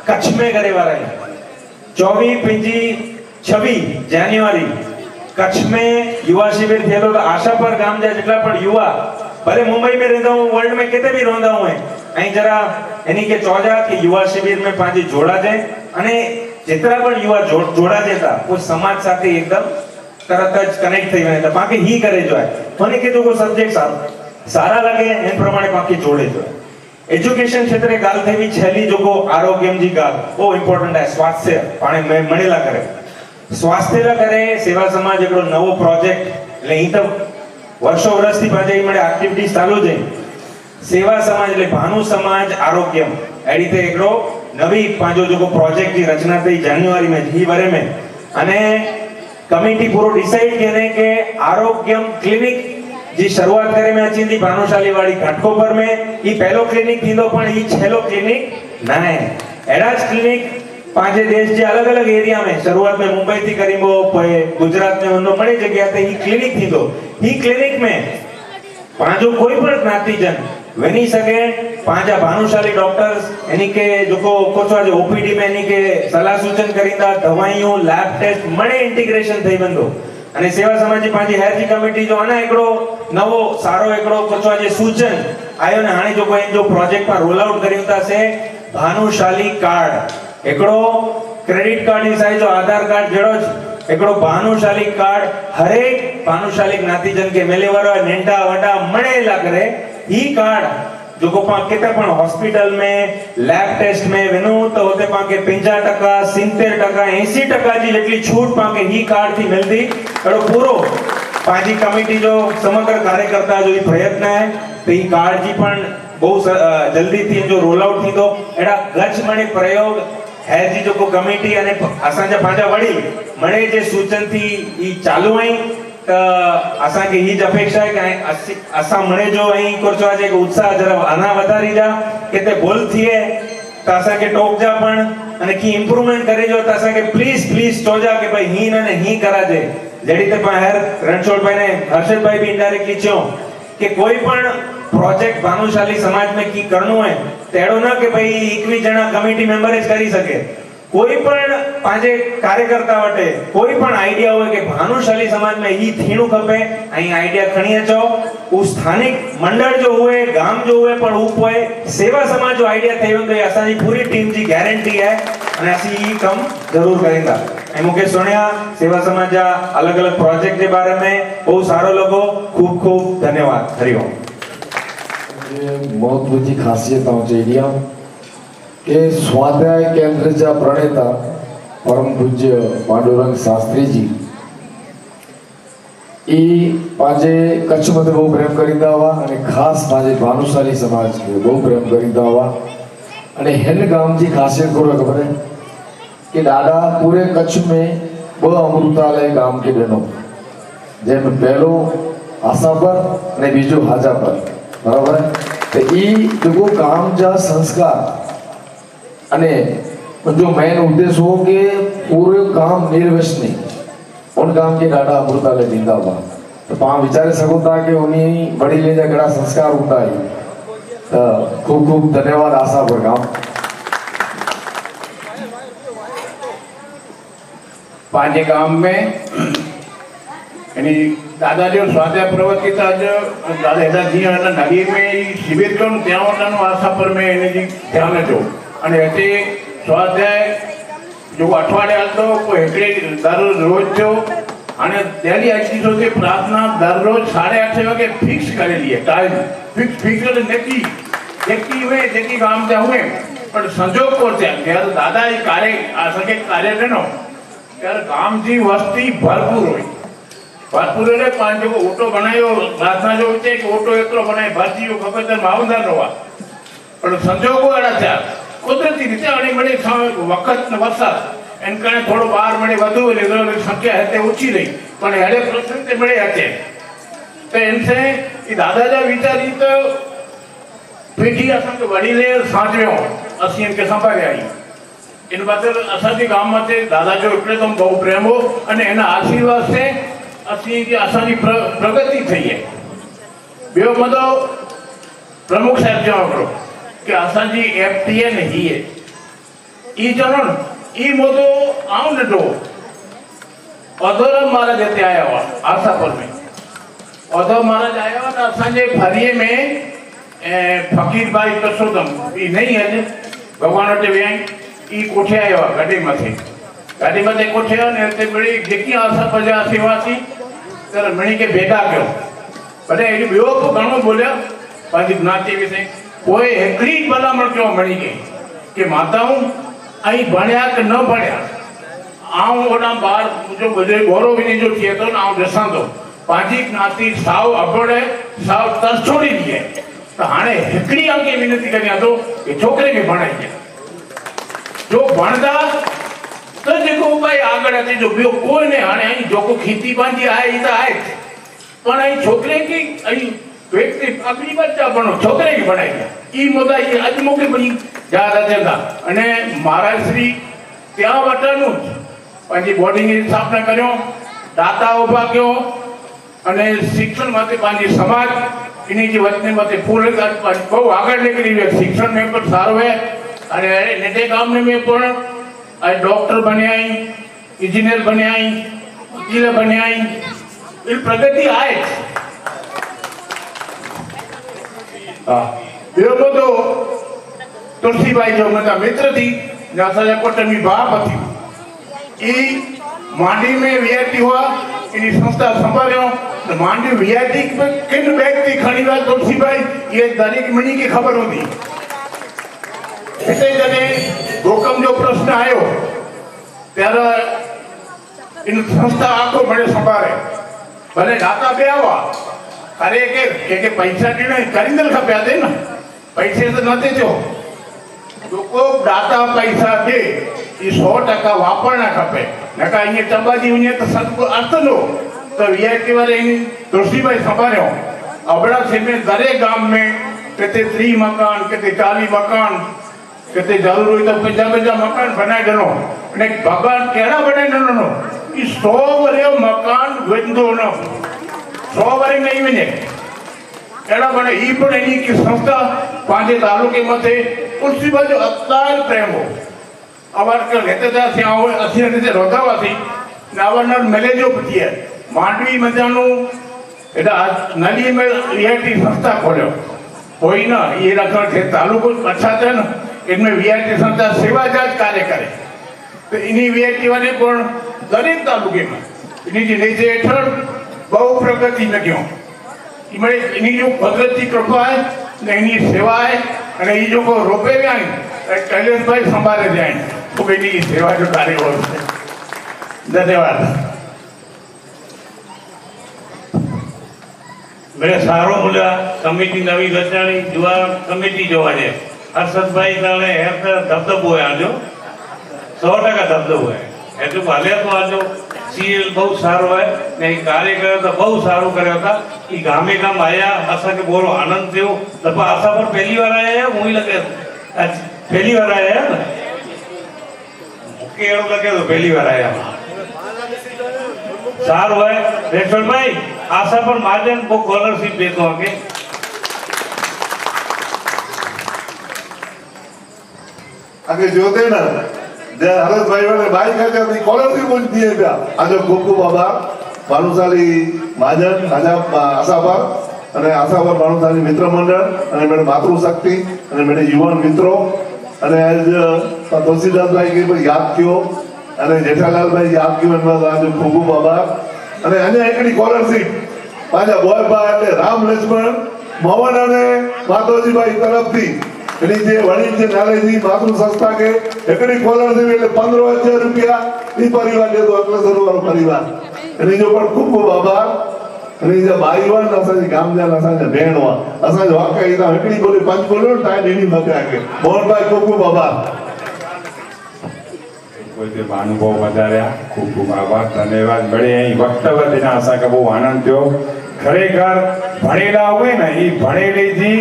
कच्छ में करे वाला है 24-26 જાન્યુઆરી कच्छ में युवा शिविर थे तो आशापर गाम जा जितना पण युवा भले मुंबई में रहता हूँ वर्ल्ड में कितने भी रहता हूँ अहीं जरा एनी के चौजा कि युवा शिविर में पांच जोड़ा जाए अने जितना पण युवा जोड़ा देता वो समाज साथे एकदम तरत ज कनेक्ट થઈ જાય બાકી ही करे जो है મને કે જો કોઈ સબ્જેક્ટ સારા લાગે એન પ્રમાણે બાકી જોડે જો एजुकेशन क्षेत्रे गाल थेवी छेली जो को आरोग्यम जी गाल वो इंपोर्टेंट है स्वास्थ्य पाणे में मणेला करे स्वास्थ्य ला करे सेवा समाज एकड़ो नवो प्रोजेक्ट એટલે ઈ તો વર્ષો વર્ષથી પાજે મળે એક્ટિવિટીઝ ચાલુ છે સેવા સમાજ એટલે ભાનુ સમાજ આરોગ્યમ એ રીતે એકડો નવી પાંજો જો પ્રોજેક્ટ ની રચના થઈ જાન્યુઆરી में ही वरे में અને कमिटी पूरो डिसाइड करे के आरोग्यम क्लिनिक जी शुरुआत करे में अचींदी भानुशाली वाली घाटकोपर में ई पहलो क्लिनिक थींदो पण ई छेलो क्लिनिक नाए एडाज क्लिनिक पांचे देश जे अलग अलग एरिया में शुरुआत में मुंबई थी करीबो गुजरात में उनो बड़ी जगह ते ई क्लिनिक थींदो ई क्लिनिक में पांचो कोई पण ज्ञातिजन वनी सके पांचा भानुशाली डॉक्टर्स यानी के जो को कोचवा जो ओपीडी में यानी के सलाह सूचन करींदा दवाइयों लैब टेस्ट मणे इंटीग्रेशन થઈ બંધો અને સેવા સમાજની પાંચી હેલ્થ કમિટી જો આના એકડો નવો સારો એકડો કોચવા જે સૂચન આયો ને હાણે જો કોઈ જો પ્રોજેક્ટ માં રોલ આઉટ કર્યુંતા છે ભાનુશાલી કાર્ડ એકડો ક્રેડિટ કાર્ડ ની સાઈઝ જો આધાર कार्ड જેડો જ એકડો ભાનુશાલી કાર્ડ હરેક ભાનુશાલી જ્ઞાતિજન કે મેલેવારો નેંડા વડા મળેલા કરે ई कार्ड जो को पा केते पण हॉस्पिटल में लैब टेस्ट में वेनु तो होते पा के 50% 70% 80% जी जेटली छूट पा के ई कार्ड थी मिलती एडो पूरो पाजी कमिटी जो समग्र कार्यकर्ता जो ई प्रयत्न है तो ई कार्ड जी पण बहुत जल्दी थी जो रोल आउट थी तो एडा गच मणे प्रयोग है जी जो को कमिटी अने असा जे पाजा वडी मणे जे सूचन थी ई चालू आई असा के ही अपेक्षा है कि असा मणे जो अही कोचवा जे उत्साह जरा आना वधारी जा केते बोल थिए त असा के टोक जा पण अने की इंप्रूवमेंट करे जो त असा के प्लीज चोजा के भाई ही ने ही करा जे जेडी ते बाहर रणछोड़ भाई ने हर्षद भाई भी इनडायरेक्टली छो कि कोई पण प्रोजेक्ट भानुशाली समाज में की करनो है तेड़ो ना के भाई 21 जना कमिटी मेंबर ज करी सके कोई पण पाजे कार्यकर्ता वटे कोई पण आइडिया होय के भानुशाली समाज में ई थीणु खपे अही आइडिया खणी अचो उ स्थानिक मंडल जो होय गाम जो होय पण ऊप होय सेवा समाज जो आइडिया थयो तो असानी पूरी टीम जी गारंटी है अने असी ई कम जरूर करेंगा ए मुके सुनिया सेवा समाज जा अलग अलग प्रोजेक्ट के बारे में बहुत सारो लोगो खूब खूब धन्यवाद हरिओम महत्वाची खासियत आमच्या एरिया के स्वाध्याय केंद्र जा प्रणेता परम पूज्य पांडुरंग शास्त्री जी ई पाजे कच्छ मध्ये बहु प्रेम करींदा हुआ अने खास पाजे भानुशाली समाज के बहु प्रेम करींदा हुआ अने हेन गाम जी खासियत को खबर है कि दादा पूरे कच्छ में बो अमृतालय गाम के बहनों जेम पहलो आसापर ने बीजो हाजापर बराबर है तो ई जो गाम जा संस्कार अने जो मेन उद्देश्य हो कि पूरे काम निर्वसनी उन काम के डाटा अमृतालय दींदा हुआ तो पाण विचारे सको था कि उन्हीं बड़ी ले जा गड़ा संस्कार होता है तो खूब खूब धन्यवाद आशा पर काम पांचे गांव में यानी दादा जो स्वाध्याय प्रवृत्ति था जो दादा हेदा जी अने नदी में शिविर तो त्या वटानो आशा पर में एने जी ध्यान जो અને તે સ્વાધ્યાય જો અઠવાડિયે હાલતો કોઈ એકડી દરરોજ રોજ થયો અને ડેલી એક્ટિવિટી કે પ્રાર્થના દરરોજ 8:30 વાગે ફિક્સ કરેલી है टाइम फिक्स એટલે જેટલી હોય જેટલી કામ ત્યાં હોય પણ સંજોગ પર ત્યારે દાદા એ કાર્ય આ સકે કાર્ય કરનો ત્યારે ગામજી વસ્તી ભરપૂર હોય ભરપૂર એટલે પાંચ જો ઓટો બનાવ્યો પ્રાર્થના જો છે કે ઓટો એટલો બનાવી ભરજીઓ ખબર તો માવદાર નવા પણ સંજોગો એડા થયા કુદરતી રીતે આની મળે વખત ને વરસાદ એન કારણે થોડો બહાર મળે વધુ એટલે સંખ્યા હતી ઓછી રહી પણ હેડે પ્રસંગ તે મળે હતી તો એનસે એ દાદા જા વિચારી તો પેઢી અસંખ્ય વડીલે સાંજવ્યો અસી એમ કે સંભાળ્યા આવી એની બદલ અસાથી ગામમાં છે દાદા જો એટલે તો બહુ પ્રેમ હો અને એના આશીર્વાદ છે અસી અસાની પ્રગતિ થઈ છે બેઓ મદો પ્રમુખ સાહેબ જવા કરો कि असांजी एफटीए नहीं है ई चलो ई मोदो आऊं ॾिठो औधोराम महाराज हिते आया हुआ आशापुर में। औधोराम महाराज आया हुआ त असांजे फरीअ में फकीर भाई कसोदम ई नहीं अॼु भॻवान वटि विया आहिनि। ई कोठे आयो आहे गाॾी मथे कोठे आयो ने हिते मिड़ी जेकी आशापुर जा सेवासी त मिणी खे भेगा कयो। भले हेॾी ॿियो बि घणो बोलिया पंहिंजी ज्ञाति विषय। पोइ हिकिड़ी भलामण कयो मणी खे कि माताऊं ऐं भणिया कि न भणिया आऊं ओॾां ॿार मुंहिंजो मुंहिंजे गौरव विनी जो थिए थो न आऊं ॾिसां थो पंहिंजी ज्ञाति साव अबड़ साव तरछोड़ी थी आहे त हाणे हिकिड़ी अंगे विनती करियां थो कि छोकिरे खे भणाइजे। जो भणंदा त जेको भाई आगळ अचे जो ॿियो कोई न हाणे ऐं जेको खेती पंहिंजी आहे ई त आहे पण ऐं छोकिरे खे ऐं व्यक्ति अॻिली बच्चा भणो छोकिरे खे भणाइजे। ई मुद्दा ई अॼु मूंखे बड़ी यादि अचनि था। अने महाराज श्री ત્યાં વટાનું पंहिंजी બોર્ડિંગની સ્થાપના કર્યો, દાતા ઉભા કર્યો અને શિક્ષણ માટે पंहिंजी સમાજ એની જે વતને માટે ફૂલ બહુ આગળ નીકળી ગયો। શિક્ષણ में પણ સારું है અને નેટે ગામને में પણ ડોક્ટર બન્યા इंजीनियर बन्या वकील बन्या એ પ્રગતિ आहे। ॿियो બધો तुलसीबाई जो मुंहिंजा मित्र थी असांजा पुट में बाप थी ई मांडी में वीआईटी हुआ इन संस्था संभालियो मांडी वीआईटी किन व्यक्ति खणी विया तुलसीबाई ये दरेक मिणी खे ख़बर हूंदी। हिते जॾहिं भूकंप जो प्रश्न आयो ત્યારે इन संस्था आखो बड़े संभाले भले दाता ॿिया हुआ अरे के पैसा ॾियण करींदड़ खपिया थे न पैसे तो न थियो जेको दाता पैसा दे ये 100% वापरणा खपे नका ईअं चंबाजी वञे त सभु अर्थ नो त वीआईटी वारे तुलसीबाई संभालियो। अबड़ा से में दरेक गांव में किथे 30 मकान किथे 40 मकान किथे जरूर हुई तो 50 मकान बनाए ॾिनो अने भॻवान कहिड़ा बनाए ॾिनो कि 100 वरियो मकान वेंदो न 100 वरी नहीं वञे अहिड़ा बने ई पण इन्ही की संस्था पंहिंजे तालुके मथे तुलसीबाई जो अतार प्रेम हो। अवारकर हिते था असीं हिते रहंदा हुआसीं अवारनर मिले जो बि थिए मांडवी मंझानू हेॾा नली में वीआईटी संस्था खोलियो पोइ न इहे रखण थे तालुको अच्छा थियनि इनमें वीआईटी संस्था सेवा जांच कार्य करे तो इन्ही वीआईटी वाले पण दरेक तालुके में इन्ही जी नीचे हेठળ बहु प्रगति में कयो इन्ही जो कुदरत की कृपा है ने इन्ही सेवा है અને એ જો રોપે આઈ કૈલાસભાઈ સંભાળે જાય તો એની સેવા જો કાર્ય હોય છે। ધન્યવાદ। મેં સારો બોલ્યા કમિટી નવી રચાણી જોવા કમિટી જોવા છે હર્ષદભાઈ તાણે હેર ધબધબો હોય આજો 100% ધબધબો હોય એટલું ભલે તો આજો सीएल बहुत सारो है ने कार्य કર્યો તો બહુ સારું કર્યો હતા। ઈ ગામે ગામ આયા અસાકે બોલો આનંદ થયો તો આશા પર પહેલી વાર આયા હું લગે પહેલી વાર આયા ને મુકે એવું લગે તો પહેલી વાર આયા સારું હોય રેશલ ભાઈ આશા પર માજન કો સ્કોલરશિપ દેતો આકે आगे जोते ना जे हरस भाई वाले भाई खाते अपनी स्कॉलरशिप मुझे दिए पिया आज खूब खूब आभार भानुशाली महाजन आजा आशापर અને આશાપર ભાનુશાલી મિત્ર મંડળ અને મેડમ માતૃશક્તિ અને મેડમ યુવાન મિત્રો અને આજ તુલસીદાસભાઈ કે યાદ કર્યો અને જેઠાલાલભાઈ યાદ કર્યો એમાં આજે ખૂબ ખૂબ આભાર અને અહીંયા એકડી સ્કોલરશિપ પાછા બોયબા એટલે રામ લક્ષ્મણ મોહન અને માધવજીભાઈ તરફથી એની જે વાણિજ્ય નાલેજી માતૃ સંસ્થા કે એકડી સ્કોલરશિપ એટલે 15,000 રૂપિયા એ પરિવાર લેતો અકલેશ્વર વાળો પરિવાર એની જો પણ ખૂબ ખૂબ આભાર અને જે ભાઈવાન અસાંજી ગામના અસાંજા બહેનવા અસાંજો વાક્ય ઈતા એકડી બોલી પાંચ બોલ્યો ટાઈમ એની મજા કે મોહનભાઈ ખૂબ ખૂબ આભાર કોઈ તે અનુભવ વધાર્યા ખૂબ ખૂબ આભાર ધન્યવાદ મળે અહીં વક્તવ્ય તેના અસાંखे બહુ આનંદ થયો ખરેખર ભણેલા હોય ને એ ભણેલી जी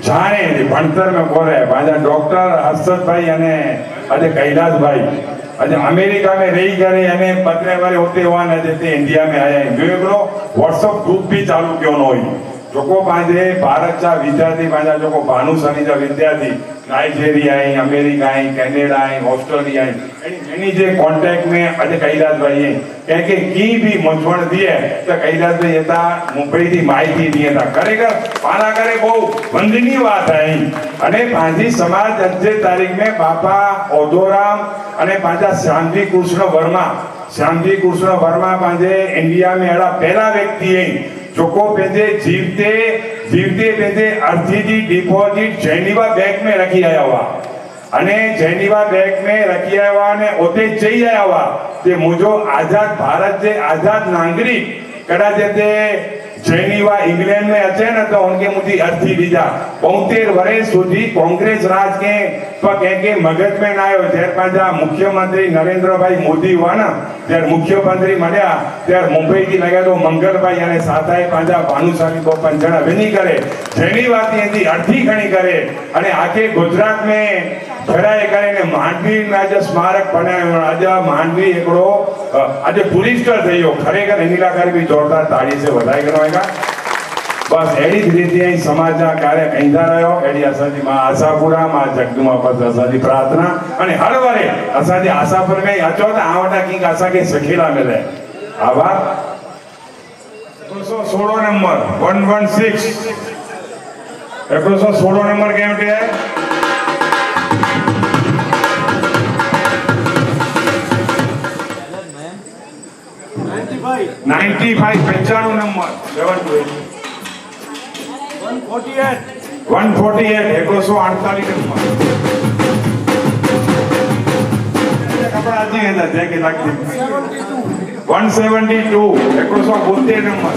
જાણે ભણતર में બોલે પાછા ડોક્ટર હર્ષદભાઈ અને આજે કૈલાસભાઈ आज अमेरिका में रही करे यानी पत्रे वाले होते हुआ न जैसे इंडिया में आया है जो एक व्हाट्सएप ग्रुप भी चालू क्यों न हुई જોકો પાંજે ભારત જા વિદ્યાર્થી પાંજા જોકો ભાનુશાली जा विद्यार्थी Nigeria I America I Canada I Australia I any J contact में अज कैलाश भाई के की भी मूंझवण थी है तो कैलाश भाई एता मुंबई थी माहिती दिए था खरेखर पाना करे बहुत वंदनीय बात है अने पांजी समाज अजे तारीख में बापा ओधोराम अने पांजा श्यामजी कृष्ण वर्मा पांजे इंडिया में एड़ा पहला व्यक्ति है जोको पेजे जीवते पेजे अर्थी जी डिपॉजिट जैनिवा बैंक में रखी आया हुआ अने जैनिवा बैंक में रखी आया हुआ ने ओते चई आया हुआ ते मुझो आजाद भारत जे आजाद नागरिक कड़ा जेते जैनिवा इंग्लैंड में अचे न तो उनके मुझी अर्थी दीजा 72 वर्ष सुधी कांग्रेस राज के के मगज में ना आयो जय पांजा मुख्यमंत्री नरेंद्र भाई मोदी हुआ ना त्यार मुख्यमंत्री मळ्या त्यार मुंबई की लगे तो मंगल भाई अने साथाए पांजा भानुशाली को पंजना विनी करे जैनिवा थी अर्थी खणी करे अने आके गुजरात में फराए करे ने मांडवी में आज स्मारक बनायो आज मांडवी एकड़ो आज टूरिस्टर थयो खरेखर एनीलाकार भी जोरदार ताड़ी से बधाई करवाएगा बस एडी रीते समाज कार्य कईंदा रहो एडी असाजी मां आशापुरा मां जगदुमा पर असाजी प्रार्थना अने हर वारे असाजी आशापुर में अचो त आवटा की आशा के सखीला मिले आभार 116 नंबर 116 116 नंबर केम के है 95 95 नंबर 148 148 नंबर कपड़ा आजी है जय के लगती 172 172 नंबर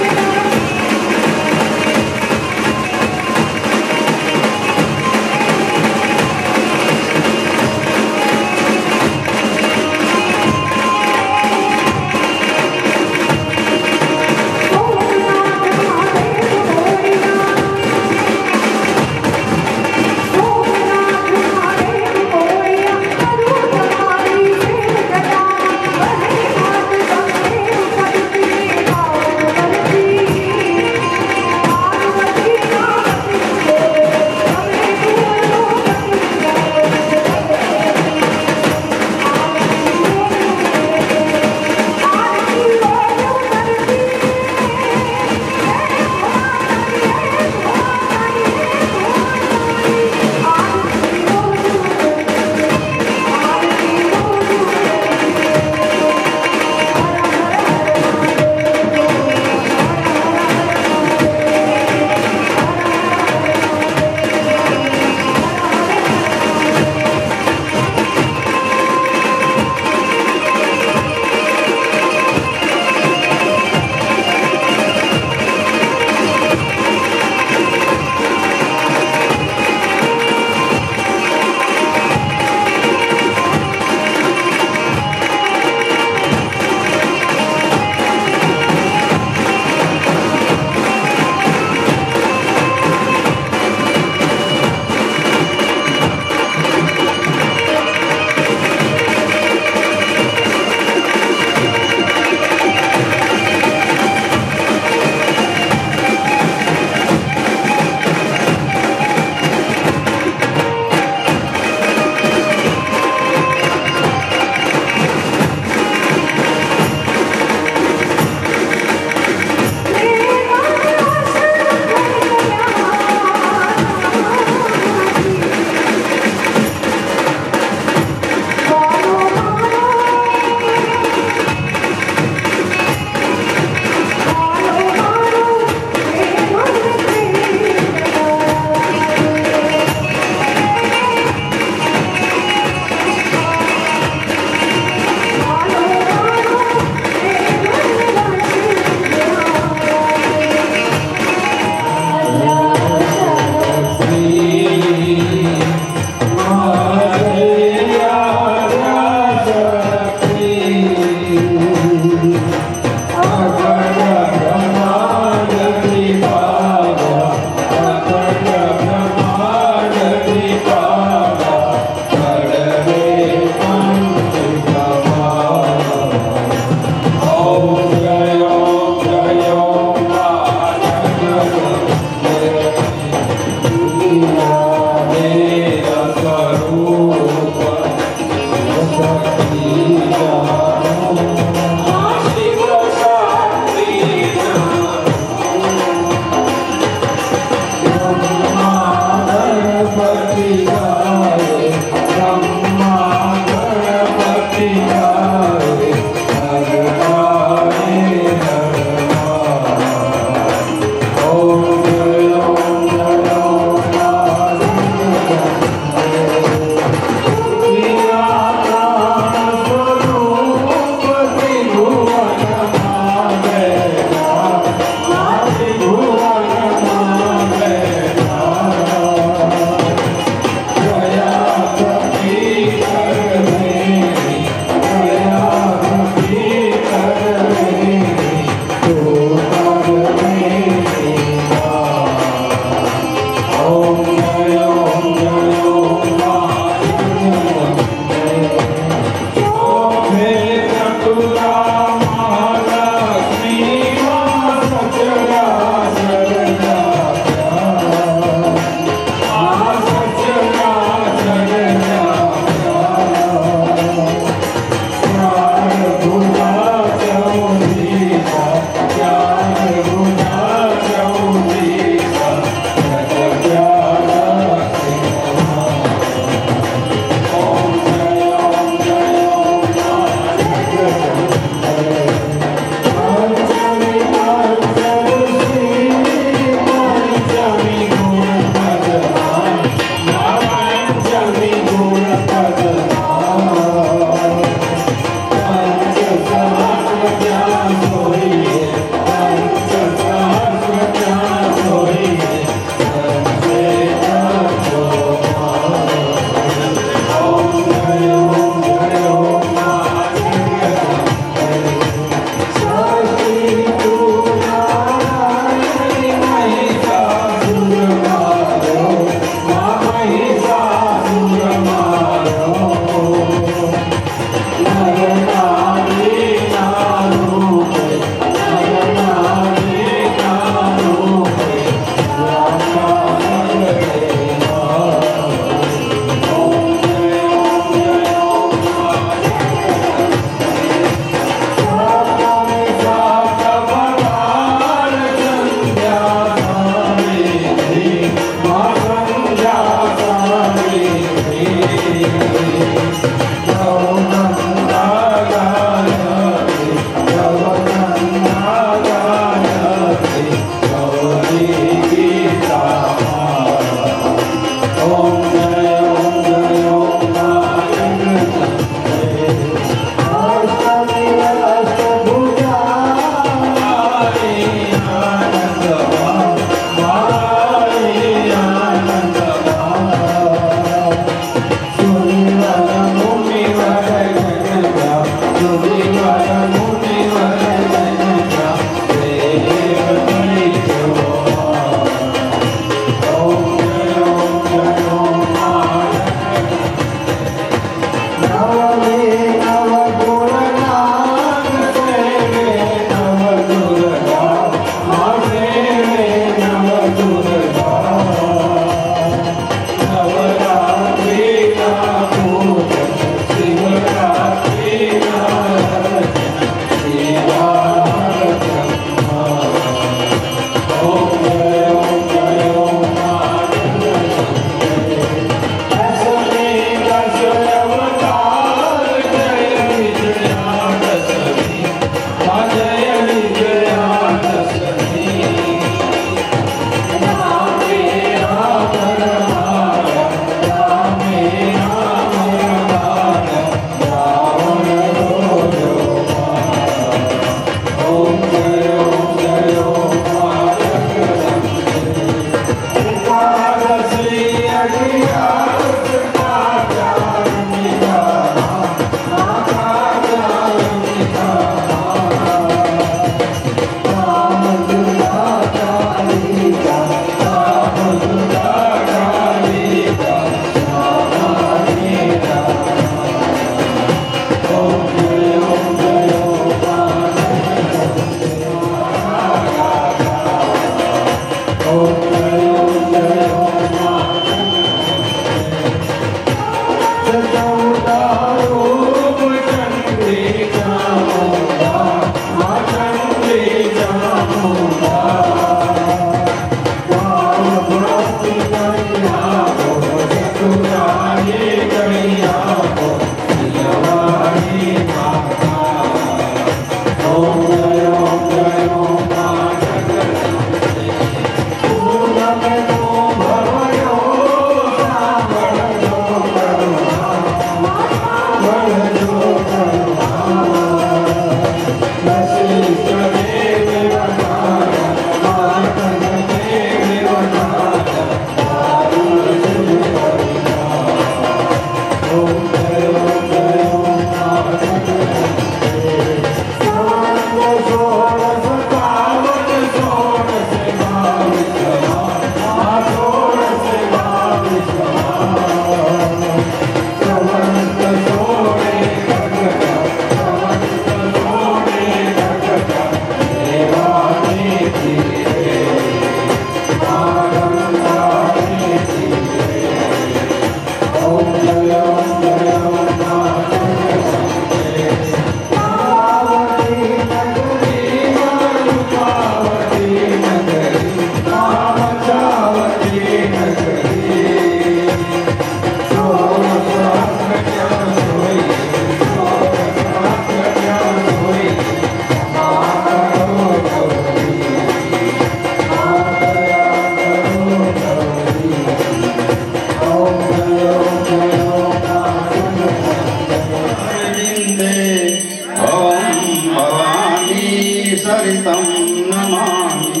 सरितं नमामि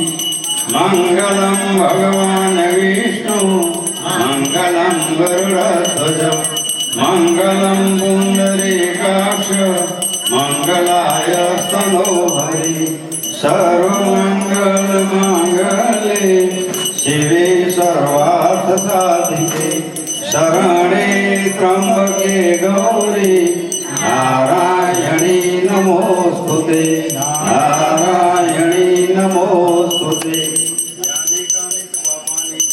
मङ्गलं भगवान् विष्णु मङ्गलं गरुडध्वज मङ्गलं पुण्डरीकाक्ष मङ्गलाय स्तनोहरि सर्वमङ्गलमाङ्गल्ये शिवे सर्वार्थसाधिके शरणे त्र्यम्बके गौरी नारायणे